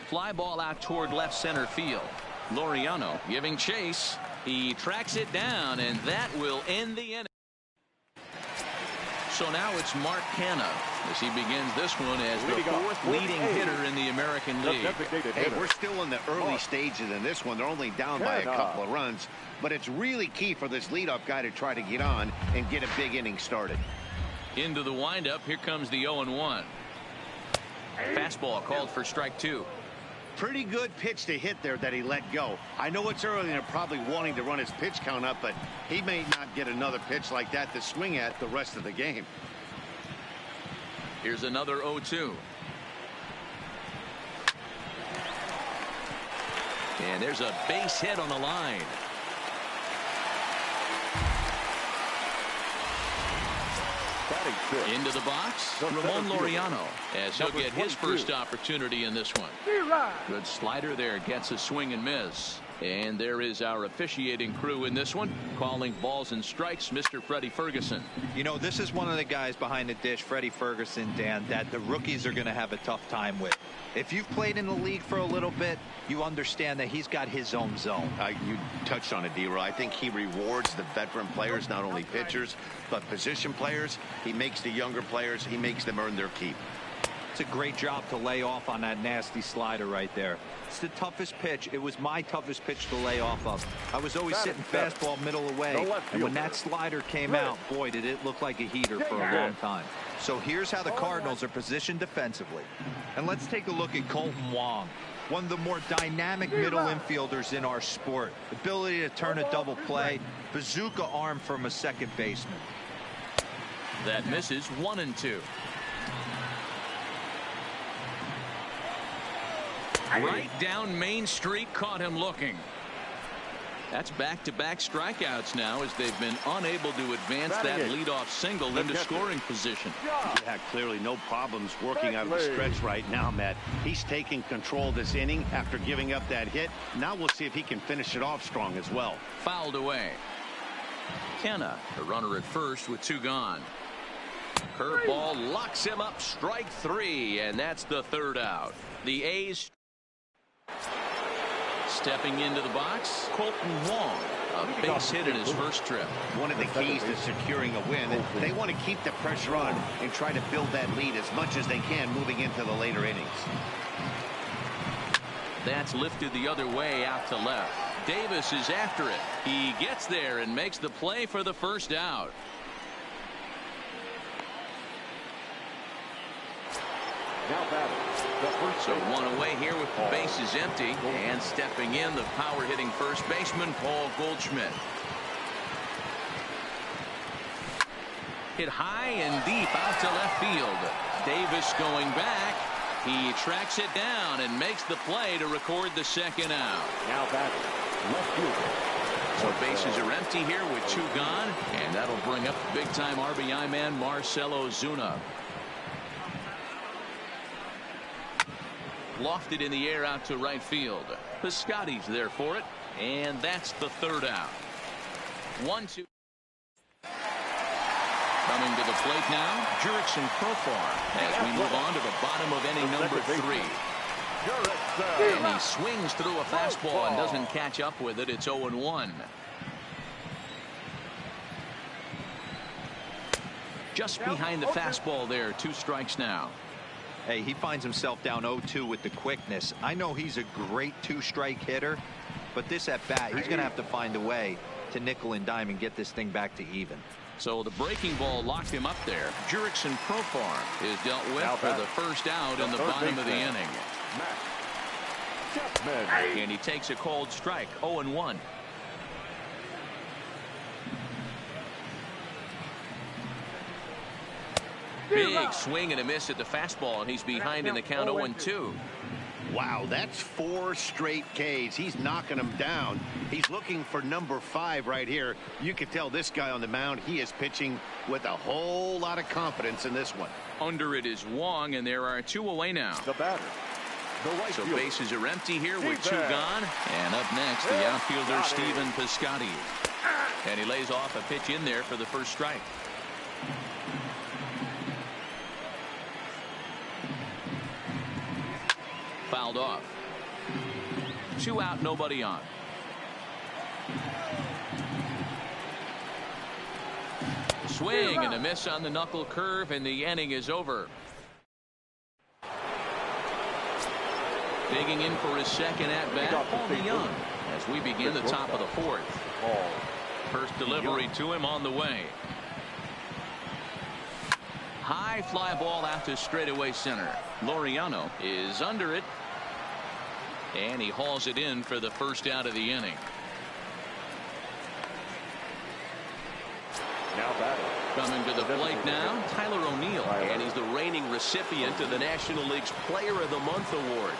Fly ball out toward left center field. Laureano giving chase. He tracks it down, and that will end the inning. So now it's Mark Canha as he begins this one as the 4th leading hitter in the American League. Hey, we're still in the early stages in this one. They're only down by a couple of runs, but it's really key for this leadoff guy to try to get on and get a big inning started. Into the windup, here comes the 0-1. Fastball called for strike 2. Pretty good pitch to hit there that he let go. I know it's early and they're probably wanting to run his pitch count up, but he may not get another pitch like that to swing at the rest of the game. Here's another 0-2. And there's a base hit on the line. Into the box, Ramon Laureano, as he'll get his first opportunity in this one. Good slider there, gets a swing and miss. And there is our officiating crew in this one, calling balls and strikes, Mr. Freddie Ferguson. You know, this is one of the guys behind the dish, Freddie Ferguson, Dan, that the rookies are going to have a tough time with. If you've played in the league for a little bit, you understand that he's got his own zone. You touched on it, D-Roy. I think he rewards the veteran players, not only pitchers, but position players. He makes the younger players, he makes them earn their keep. It's a great job to lay off on that nasty slider right there. It's the toughest pitch. It was my toughest pitch to lay off of. I was always sitting fastball middle away, and when that slider came out, boy, did it look like a heater for a long time. So here's how the Cardinals are positioned defensively. And let's take a look at Colton Wong, one of the more dynamic middle infielders in our sport. Ability to turn a double play, bazooka arm from a second baseman. That misses. 1-2. Right down Main Street, caught him looking. That's back-to-back strikeouts now as they've been unable to advance that leadoff single into scoring position. Yeah, clearly no problems working out of the stretch right now, Matt. He's taking control of this inning after giving up that hit. Now we'll see if he can finish it off strong as well. Fouled away. Canha, the runner at first with 2 gone. Curveball locks him up, strike 3, and that's the 3rd out. The A's stepping into the box, Colton Wong. A base hit in his first trip. One of the keys to securing a win, they want to keep the pressure on and try to build that lead as much as they can moving into the later innings. That's lifted the other way out to left. Davis is after it. He gets there and makes the play for the first out. Now batting, the first So one away here with the bases empty, and stepping in, the power hitting first baseman Paul Goldschmidt. Hit high and deep out to left field. Davis going back. He tracks it down and makes the play to record the second out. Now batting, left fielder. So bases are empty here with 2 gone, and that'll bring up big time RBI man Marcell Ozuna. Lofted in the air out to right field. Piscotty's there for it, and that's the third out. 1-2. Coming to the plate now, Jurickson Profar as we move on to the bottom of inning number 3. And he swings through a fastball and doesn't catch up with it. It's 0-1. Just behind the fastball there. 2 strikes now. Hey, he finds himself down 0-2 with the quickness. I know he's a great 2-strike hitter, but this at bat, he's going to have to find a way to nickel and dime and get this thing back to even. So the breaking ball locked him up there. Jurickson Profar is dealt with for the first out in the bottom of the inning. And he takes a cold strike. 0-1. Big swing and a miss at the fastball, and he's behind in the count 0-2. Wow, that's 4 straight Ks. He's knocking them down. He's looking for number 5 right here. You can tell this guy on the mound, he is pitching with a whole lot of confidence in this one. Under it is Wong, and there are 2 away now. The batter, the right So fielder. bases are empty here with 2 gone. And up next, the outfielder Stephen Piscotty. And he lays off a pitch in there for the first strike. Fouled off. 2 out, nobody on. Swing and a miss on the knuckle curve, and the inning is over. Digging in for his second at bat, Paul DeYoung, as we begin the top of the 4th. First delivery to him on the way. High fly ball out to straightaway center. Laureano is under it, and he hauls it in for the first out of the inning. Now batting. Coming to the plate now, Tyler O'Neill, and he's the reigning recipient of the National League's Player of the Month award.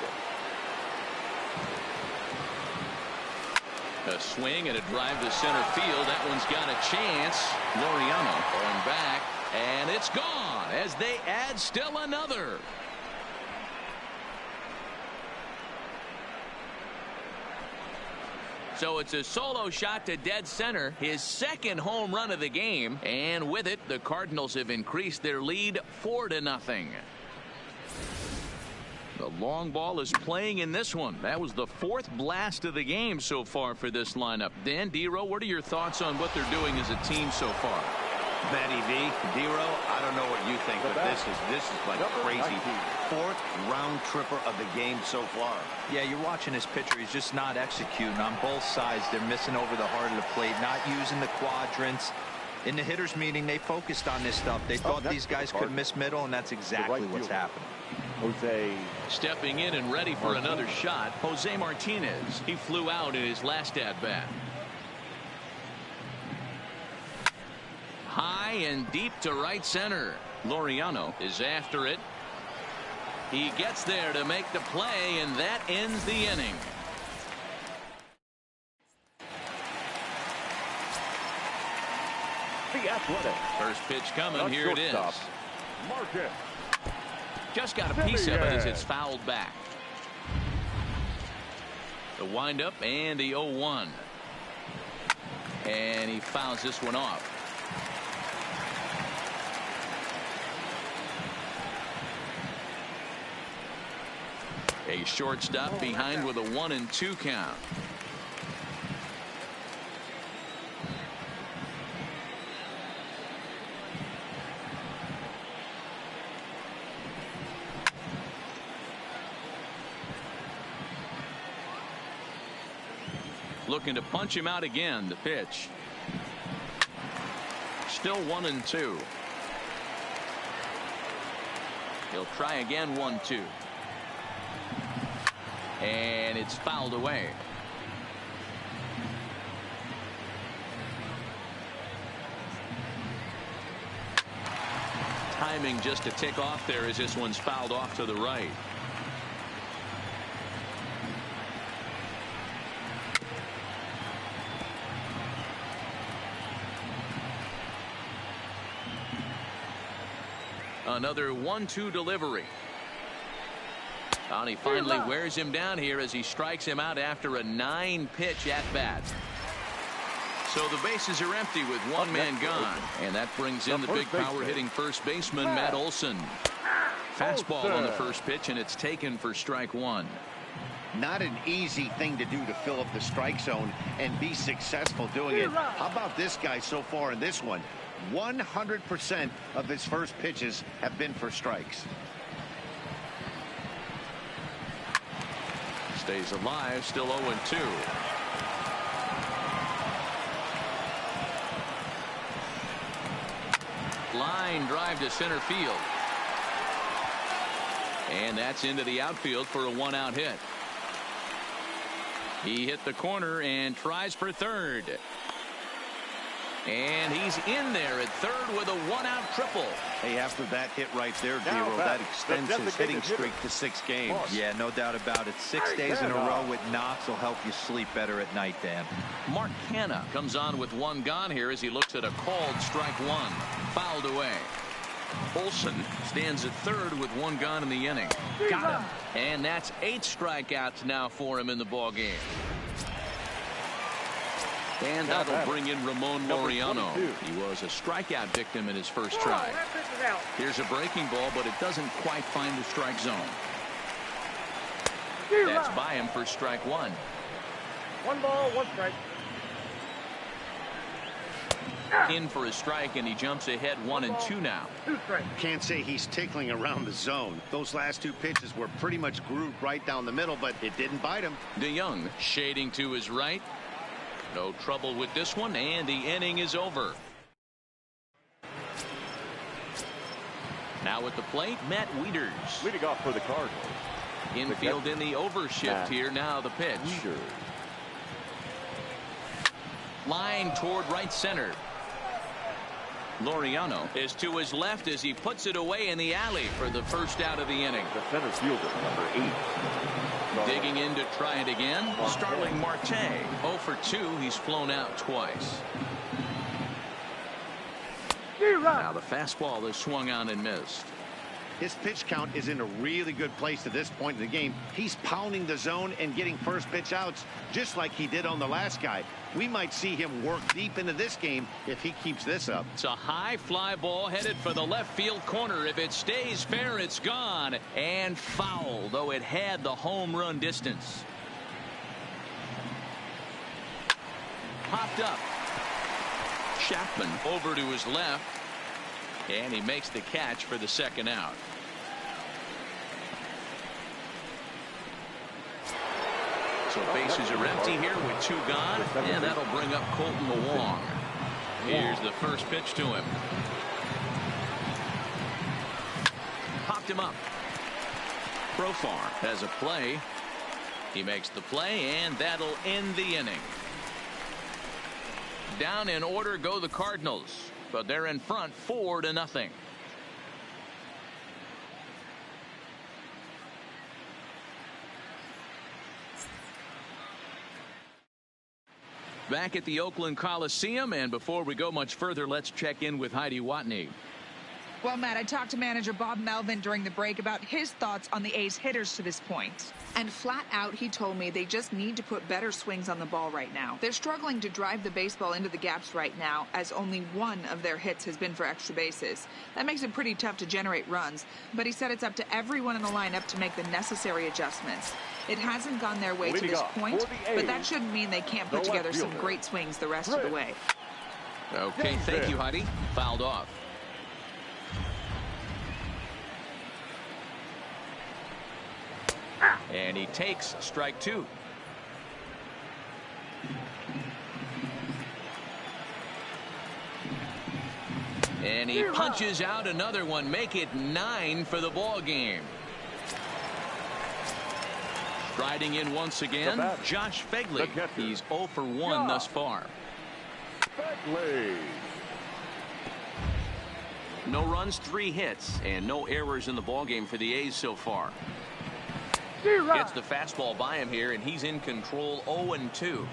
A swing and a drive to center field. That one's got a chance. Laureano going back, and it's gone as they add still another. So it's a solo shot to dead center, his second home run of the game, and with it the Cardinals have increased their lead 4-0. The long ball is playing in this one. That was the 4th blast of the game so far for this lineup. Dan, D-Row, what are your thoughts on what they're doing as a team so far? Matty V, D-Row, I don't know what you think, but this is like crazy. 4th round tripper of the game so far. Yeah, you're watching this pitcher. He's just not executing on both sides. They're missing over the heart of the plate, not using the quadrants. In the hitters meeting, they focused on this stuff. They thought these guys could miss middle, and that's exactly what's happening. Jose. Stepping in and ready for another shot, Jose Martinez. He flew out in his last at-bat. High and deep to right center. Laureano is after it. He gets there to make the play, and that ends the inning. The Athletic. First pitch coming. Here it is. Marcus. Just got a piece of it as it's fouled back. The windup and the 0-1. And he fouls this one off. A shortstop behind with a 1-2 count. Looking to punch him out again. The pitch. Still 1-2. He'll try again. 1-2. And it's fouled away. Timing just to tick off there as this one's fouled off to the right. Another 1-2 delivery. And he finally wears him down here as he strikes him out after a 9-pitch at bat. So the bases are empty with one man gone. And that brings in the big power hitting first baseman, Matt Olson. Fastball on the first pitch, and it's taken for strike one. Not an easy thing to do to fill up the strike zone and be successful doing it. How about this guy so far in this one? 100% of his first pitches have been for strikes. Stays alive, still 0-2. Line drive to center field. And that's into the outfield for a 1-out hit. He hit the corner and tries for third. And he's in there at third with a 1-out triple. Hey, after that hit right there, Dero, that extends his hitting streak to 6 games. Yeah, no doubt about it. 6 days in a row with knocks will help you sleep better at night, Dan. Mark Canha comes on with one gone here as he looks at a called strike one. Fouled away. Olson stands at third with one gone in the inning. Got him. And that's 8 strikeouts now for him in the ball game. And that'll bring in Ramon Laureano. He was a strikeout victim in his first try. Here's a breaking ball, but it doesn't quite find the strike zone. That's by him for strike one. 1 ball, 1 strike. In for a strike, and he jumps ahead 1-2 now. 2 strikes. Can't say he's tickling around the zone. Those last 2 pitches were pretty much grooved right down the middle, but it didn't bite him. DeYoung shading to his right. No trouble with this one, and the inning is over. Now at the plate, Matt Wieters. Leading off for the Cardinals. Infield in the overshift here. Now the pitch. Line toward right center. Laureano is to his left as he puts it away in the alley for the first out of the inning. The center fielder, number 8. Digging in to try it again, Starling Marte. 0 for 2. He's flown out twice. Now the fastball is swung on and missed. His pitch count is in a really good place at this point in the game. He's pounding the zone and getting first pitch outs just like he did on the last guy. We might see him work deep into this game if he keeps this up. It's a high fly ball headed for the left field corner. If it stays fair, it's gone and foul, though it had the home run distance. Popped up. Chapman over to his left, and he makes the catch for the second out. So bases are empty here with 2 gone, and that'll bring up Colton Wong. Here's the first pitch to him. Popped him up. Profar has a play. He makes the play, and that'll end the inning. Down in order go the Cardinals, but they're in front 4-0. Back at the Oakland Coliseum, and before we go much further, let's check in with Heidi Watney. Well, Matt, I talked to manager Bob Melvin during the break about his thoughts on the A's hitters to this point. And flat out, he told me they just need to put better swings on the ball right now. They're struggling to drive the baseball into the gaps right now, as only 1 of their hits has been for extra bases. That makes it pretty tough to generate runs, but he said it's up to everyone in the lineup to make the necessary adjustments. It hasn't gone their way to this point, but that shouldn't mean they can't put together some great swings the rest of the way. Okay, thank you, Heidi. Fouled off. And he takes strike 2. And he punches out another one. Make it 9 for the ball game. Striding in once again, Josh Fegley. He's 0 for 1 thus far. No runs, 3 hits, and no errors in the ballgame for the A's so far. Gets the fastball by him here, and he's in control. 0-2.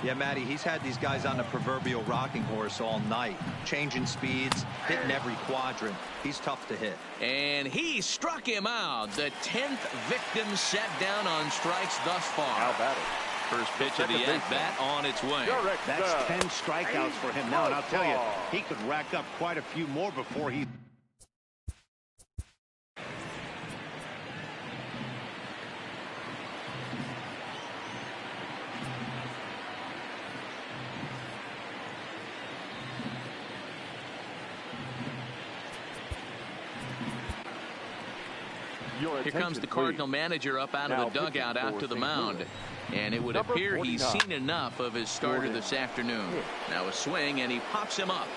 Yeah, Matty, he's had these guys on the proverbial rocking horse all night, changing speeds, hitting every quadrant. He's tough to hit. And he struck him out. The 10th victim set down on strikes thus far. How about it? First pitch of the at-bat on its way. That's 10 strikeouts for him now, and I'll tell you, he could rack up quite a few more before he... Here comes the Cardinal manager up out of the dugout out to the mound. And it would appear he's seen enough of his starter this afternoon. Now a swing, and he pops him up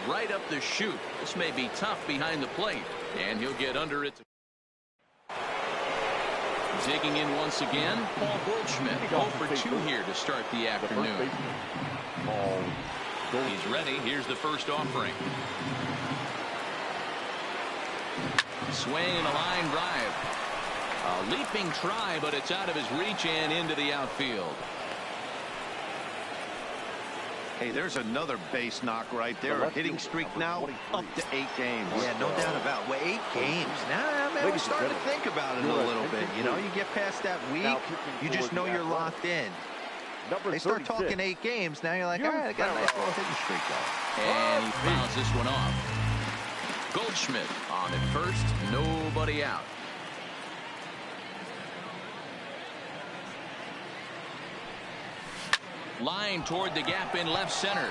right up the chute. This may be tough behind the plate, and he'll get under it. Digging in once again, Paul Goldschmidt. 0 for 2 here to start the afternoon. He's ready. Here's the first offering. Swing and a line drive. A leaping try, but it's out of his reach and into the outfield. Hey, there's another base knock right there. A hitting streak now up to 8 games. Yeah, no doubt about it. Well, 8 games. Now, man, we're starting to think about it a little bit. You know, you get past that week, you just know you're locked in. They start talking 8 games, now you're like, all right, I got a nice little hitting streak going. And he fouls this one off. Goldschmidt on at first, nobody out. Line toward the gap in left center.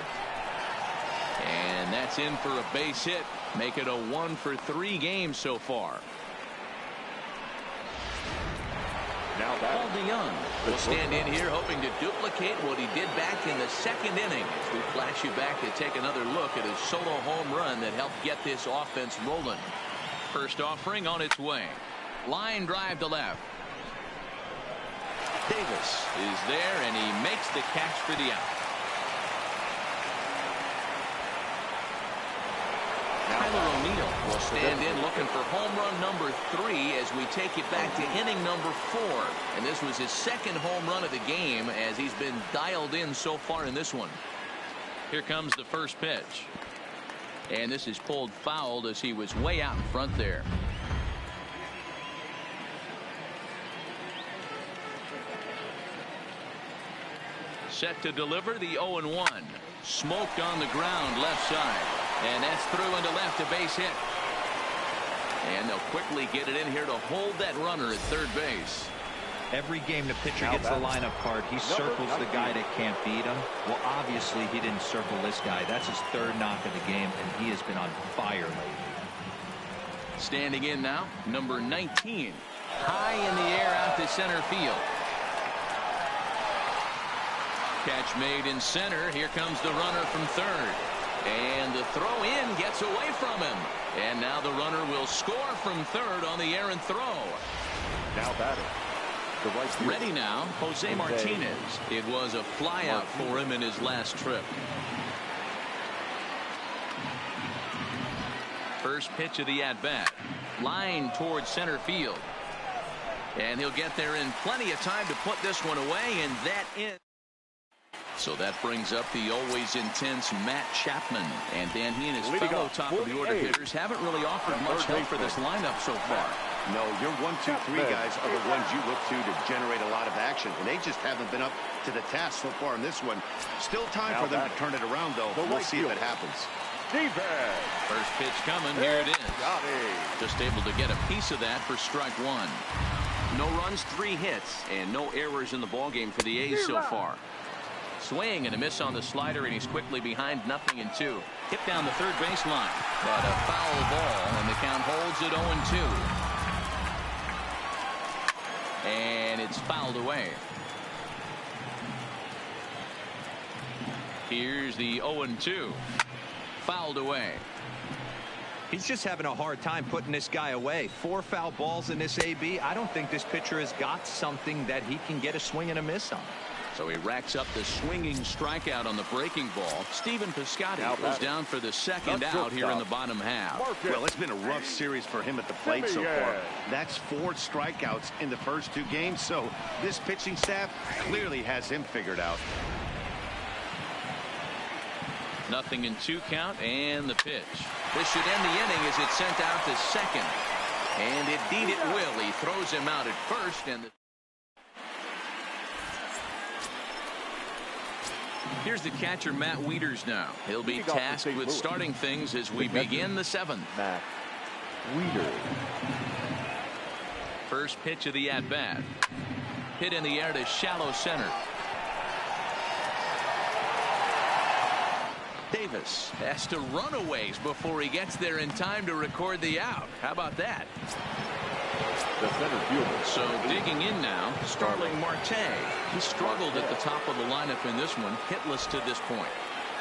And that's in for a base hit. Make it a 1 for 3 games so far. Now Paul DeYoung will stand in here hoping to duplicate what he did back in the 2nd inning. As we flash you back to take another look at his solo home run that helped get this offense rolling. First offering on its way. Line drive to left. Davis is there, and he makes the catch for the out. Tyler O'Neill will stand in looking for home run number 3 as we take it back to inning number 4. And this was his 2nd home run of the game as he's been dialed in so far in this one. Here comes the first pitch. And this is pulled foul as he was way out in front there. Set to deliver the 0-1. Smoked on the ground left side. And that's through into left, a base hit. And they'll quickly get it in here to hold that runner at third base. Every game the pitcher gets the lineup card, he circles the guy that can't beat him. Well, obviously he didn't circle this guy. That's his 3rd knock of the game, and he has been on fire lately. Standing in now, number 19. High in the air out to center field. Catch made in center. Here comes the runner from third. And the throw in gets away from him. And now the runner will score from third on the errant throw. Now batting. Ready now, Jose Martinez. It was a flyout for him in his last trip. First pitch of the at-bat. Line towards center field. And he'll get there in plenty of time to put this one away, and that in. So that brings up the always intense Matt Chapman. And Dan, he and his fellow top-of-the-order hitters haven't really offered much help for this lineup so far. No, your 1, 2, 3 guys are the ones you look to generate a lot of action. And they just haven't been up to the task so far in this one. Still time for them to turn it around, though. We'll see if it happens. First pitch coming. Here it is. Just able to get a piece of that for strike 1. No runs, 3 hits, and no errors in the ballgame for the A's so far. Swing and a miss on the slider, and he's quickly behind 0-2. Hit down the third baseline, but a foul ball, and the count holds at 0-2. And it's fouled away. Here's the 0-2. Fouled away. He's just having a hard time putting this guy away. 4 foul balls in this AB. I don't think this pitcher has got something that he can get a swing and a miss on. So he racks up the swinging strikeout on the breaking ball. Stephen Piscotty goes down for the second out here in the bottom half. Well, it's been a rough series for him at the plate so far. That's 4 strikeouts in the first 2 games, so this pitching staff clearly has him figured out. Nothing in 2 count, and the pitch. This should end the inning as it's sent out to second. And indeed it will. He throws him out at first, and here's the catcher, Matt Wieters now. He'll be tasked with starting things as we begin the 7th. Matt Wieters. First pitch of the at-bat. Hit in the air to shallow center. Davis has to run a ways before he gets there in time to record the out. How about that? The center fielder. So digging in now, Starling Marte. He struggled at the top of the lineup in this one, hitless to this point.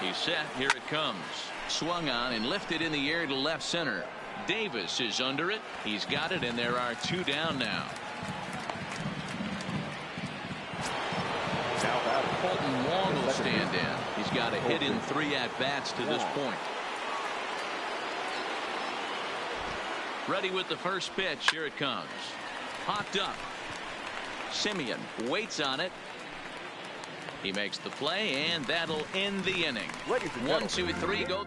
He's set. Here it comes. Swung on and lifted in the air to left center. Davis is under it. He's got it, and there are 2 down now. Colton Wong will stand in. He's got a hit in 3 at-bats to this point. Ready with the first pitch. Here it comes. Hopped up. Semien waits on it. He makes the play, and that'll end the inning. 1, 2, 3, go.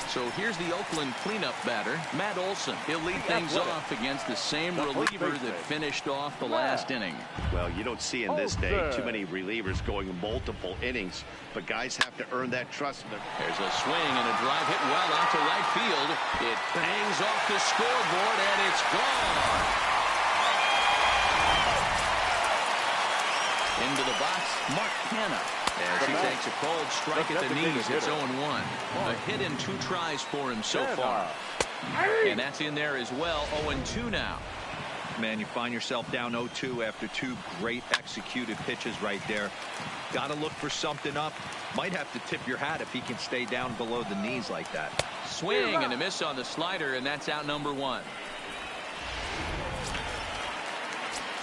So here's the Oakland cleanup batter, Matt Olson. He'll lead things off against the same reliever that finished off the last inning. Well, you don't see in this day too many relievers going multiple innings, but guys have to earn that trust. There's a swing and a drive hit well out to right field. It bangs off the scoreboard, and it's gone. Into the box, Mark Hanna. As he takes a cold strike at the knees, it's 0-1. A hit in 2 tries for him so far. And that's in there as well, 0-2 now. Man, you find yourself down 0-2 after 2 great executed pitches right there. Got to look for something up. Might have to tip your hat if he can stay down below the knees like that. Swing and a miss on the slider, and that's out number 1.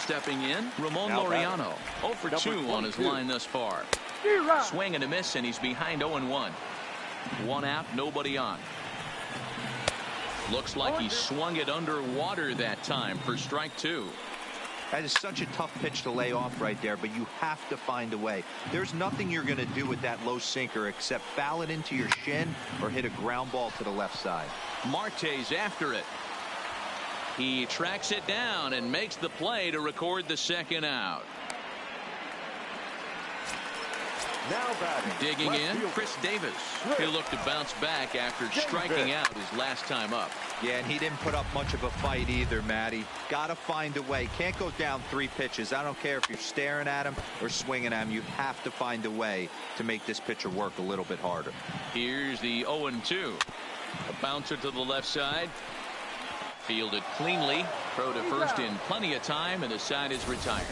Stepping in, Ramon Laureano. 0 for 2 on his line thus far. Swing and a miss, and he's behind 0-1. 1 out, nobody on. Looks like he swung it underwater that time for strike 2. That is such a tough pitch to lay off right there, but you have to find a way. There's nothing you're going to do with that low sinker except foul it into your shin or hit a ground ball to the left side. Marte's after it. He tracks it down and makes the play to record the second out. Now batting. Digging in, Chris Davis. He'll look to bounce back after striking out his last time up. Yeah, and he didn't put up much of a fight either, Matty. Got to find a way. Can't go down 3 pitches. I don't care if you're staring at him or swinging at him. You have to find a way to make this pitcher work a little bit harder. Here's the 0-2. A bouncer to the left side. Fielded cleanly. Throw to first in plenty of time, and the side is retired.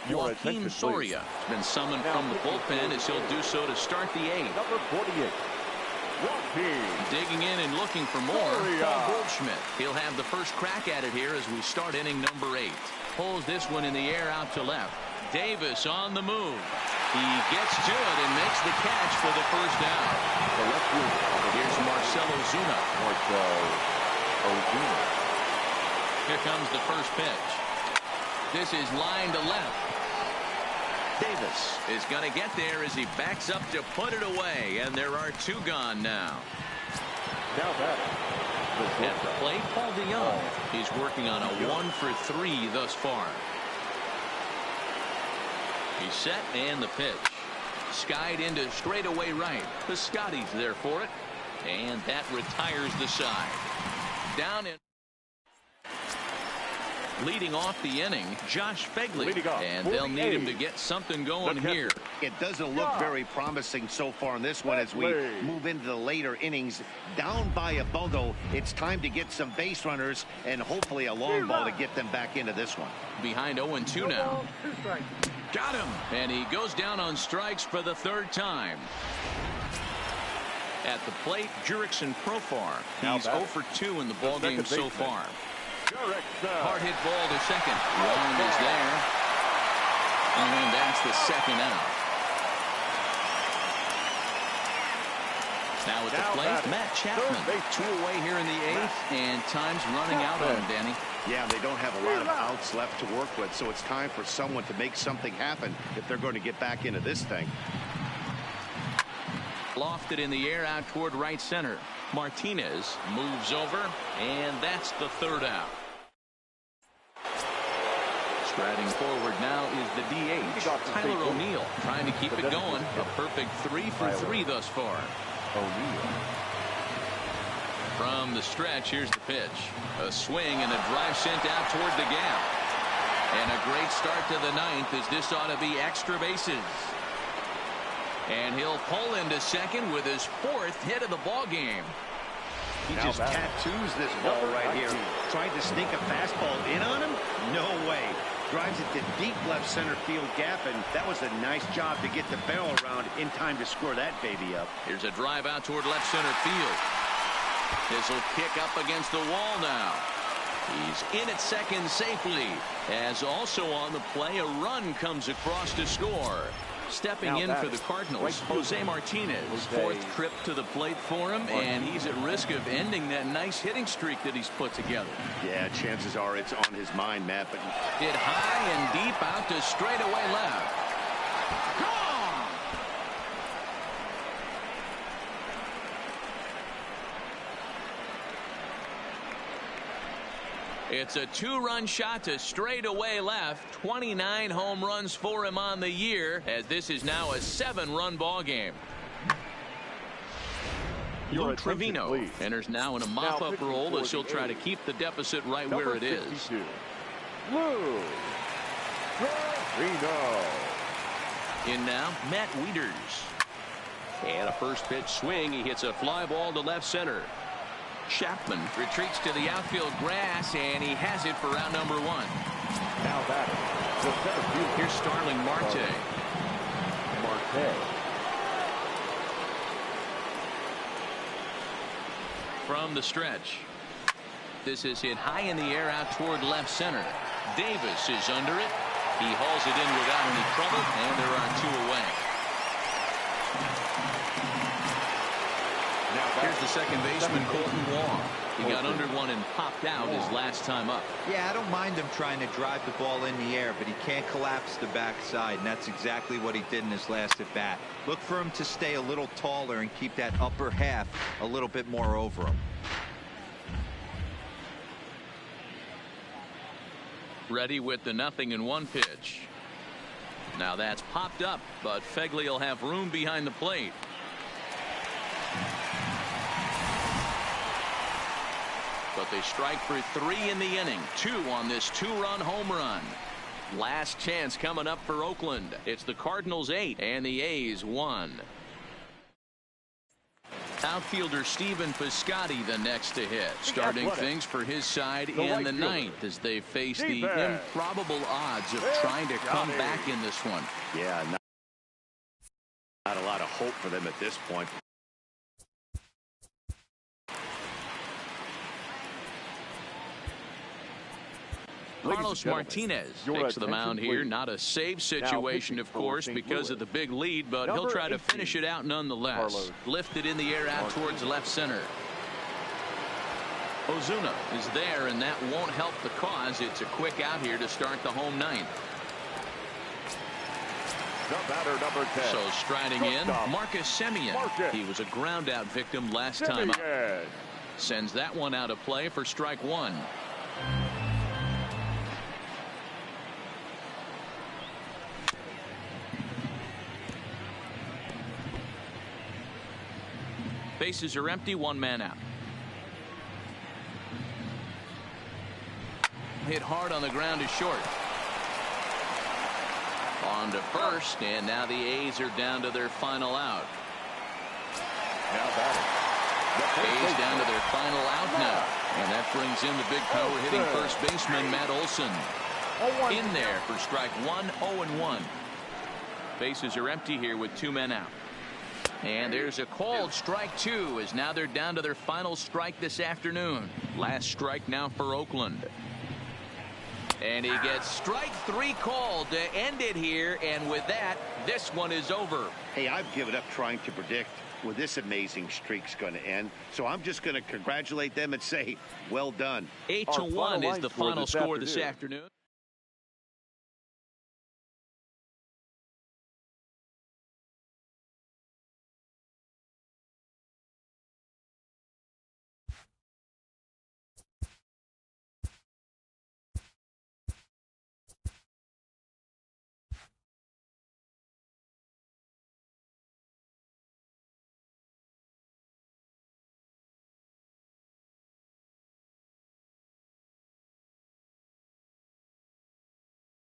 Joaquin Soria has been summoned from the bullpen as he'll do so to start the 8th. Number 48. Digging in and looking for more. Paul Goldschmidt. He'll have the first crack at it here as we start inning number 8. Pulls this one in the air out to left. Davis on the move. He gets to it and makes the catch for the first down. Here's Marcell Ozuna. Here comes the first pitch. This is line to left. Davis is going to get there as he backs up to put it away, and there are 2 gone now. At the plate, Paul DeYoung. He's working on a 1 for 3 thus far. He's set, and the pitch. Skied into straightaway right. Piscotty's there for it, and that retires the side. Down in. Leading off the inning, Josh Phegley, and they'll need him to get something going here. It doesn't look very promising so far in this one as we move into the later innings. Down by a bundle, it's time to get some base runners and hopefully a long ball to get them back into this one. Behind 0-2 now. Got him. And he goes down on strikes for the third time. At the plate, Jurickson Profar. He's 0 for 2 in the ball game so far. Hard hit ball to second. Long is there. And that's the second out. Now at the plate, Matt Chapman. 2 away here in the 8th, and time's running out on him, Danny. Yeah, they don't have a lot of outs left to work with, so it's time for someone to make something happen if they're going to get back into this thing. Lofted in the air out toward right center. Martinez moves over, and that's the third out. Striding forward now is the DH, Tyler O'Neill, trying to keep it going. A perfect 3 for 3 thus far. From the stretch, here's the pitch. A swing and a drive sent out toward the gap. And a great start to the 9th, as this ought to be extra bases. And he'll pull into second with his 4th hit of the ball game. He just tattoos this ball right here. Tried to sneak a fastball in on him? No way. Drives it to deep left center field gap, and that was a nice job to get the barrel around in time to score that baby up. Here's a drive out toward left center field. This will kick up against the wall now. He's in at second safely, as also on the play a run comes across to score. Stepping in for the Cardinals, Jose Martinez, 4th trip to the plate for him, and he's at risk of ending that nice hitting streak that he's put together. Yeah, chances are it's on his mind, Matt. But hit high and deep out to straightaway left. Gone! It's a 2-run shot to straightaway left. 29 home runs for him on the year, as this is now a 7-run ball game. Lou Trevino enters now in a mop-up role, as he'll try to keep the deficit right where it is. Lou Trevino. In now, Matt Wieters. And a first pitch swing. He hits a fly ball to left center. Chapman retreats to the outfield grass, and he has it for round number 1. Now batting, the center field. Here's Starling Marte. From the stretch. This is hit high in the air out toward left center. Davis is under it. He hauls it in without any trouble, and there are 2 away. Here's the second baseman, Colton Wong. He got under one and popped out his last time up. Yeah, I don't mind him trying to drive the ball in the air, but he can't collapse the backside, and that's exactly what he did in his last at bat. Look for him to stay a little taller and keep that upper half a little bit more over him. Ready with the 0-1 pitch. Now that's popped up, but Fegley will have room behind the plate. But they strike for 3 in the inning. 2 on this 2-run home run. Last chance coming up for Oakland. It's the Cardinals 8 and the A's 1. Outfielder Stephen Piscotty the next to hit. Starting things for his side in the 9th as they face the improbable odds of trying to come back in this one. Yeah, not a lot of hope for them at this point. Carlos Martinez takes the mound here. Not a save situation, of course, because of the big lead, but he'll try to finish it out nonetheless. Lifted in the air out towards left center. Ozuna is there, and that won't help the cause. It's a quick out here to start the home 9th. The batter, number 10. So striding in, Marcus Semien. He was a ground out victim last time up. Sends that one out of play for strike 1. Bases are empty, 1 man out. Hit hard on the ground to short. On to first, and now the A's are down to their final out. Now batting. A's down to their final out now. And that brings in the big power hitting first baseman Matt Olson. In there for strike 1, 0-1. Bases are empty here with 2 men out. And there's a called strike 2 as now they're down to their final strike this afternoon. Last strike now for Oakland. And he gets strike 3 called to end it here. And with that, this one is over. Hey, I've given up trying to predict where this amazing streak's going to end. So I'm just going to congratulate them and say, well done. 8-1 is the final score this afternoon.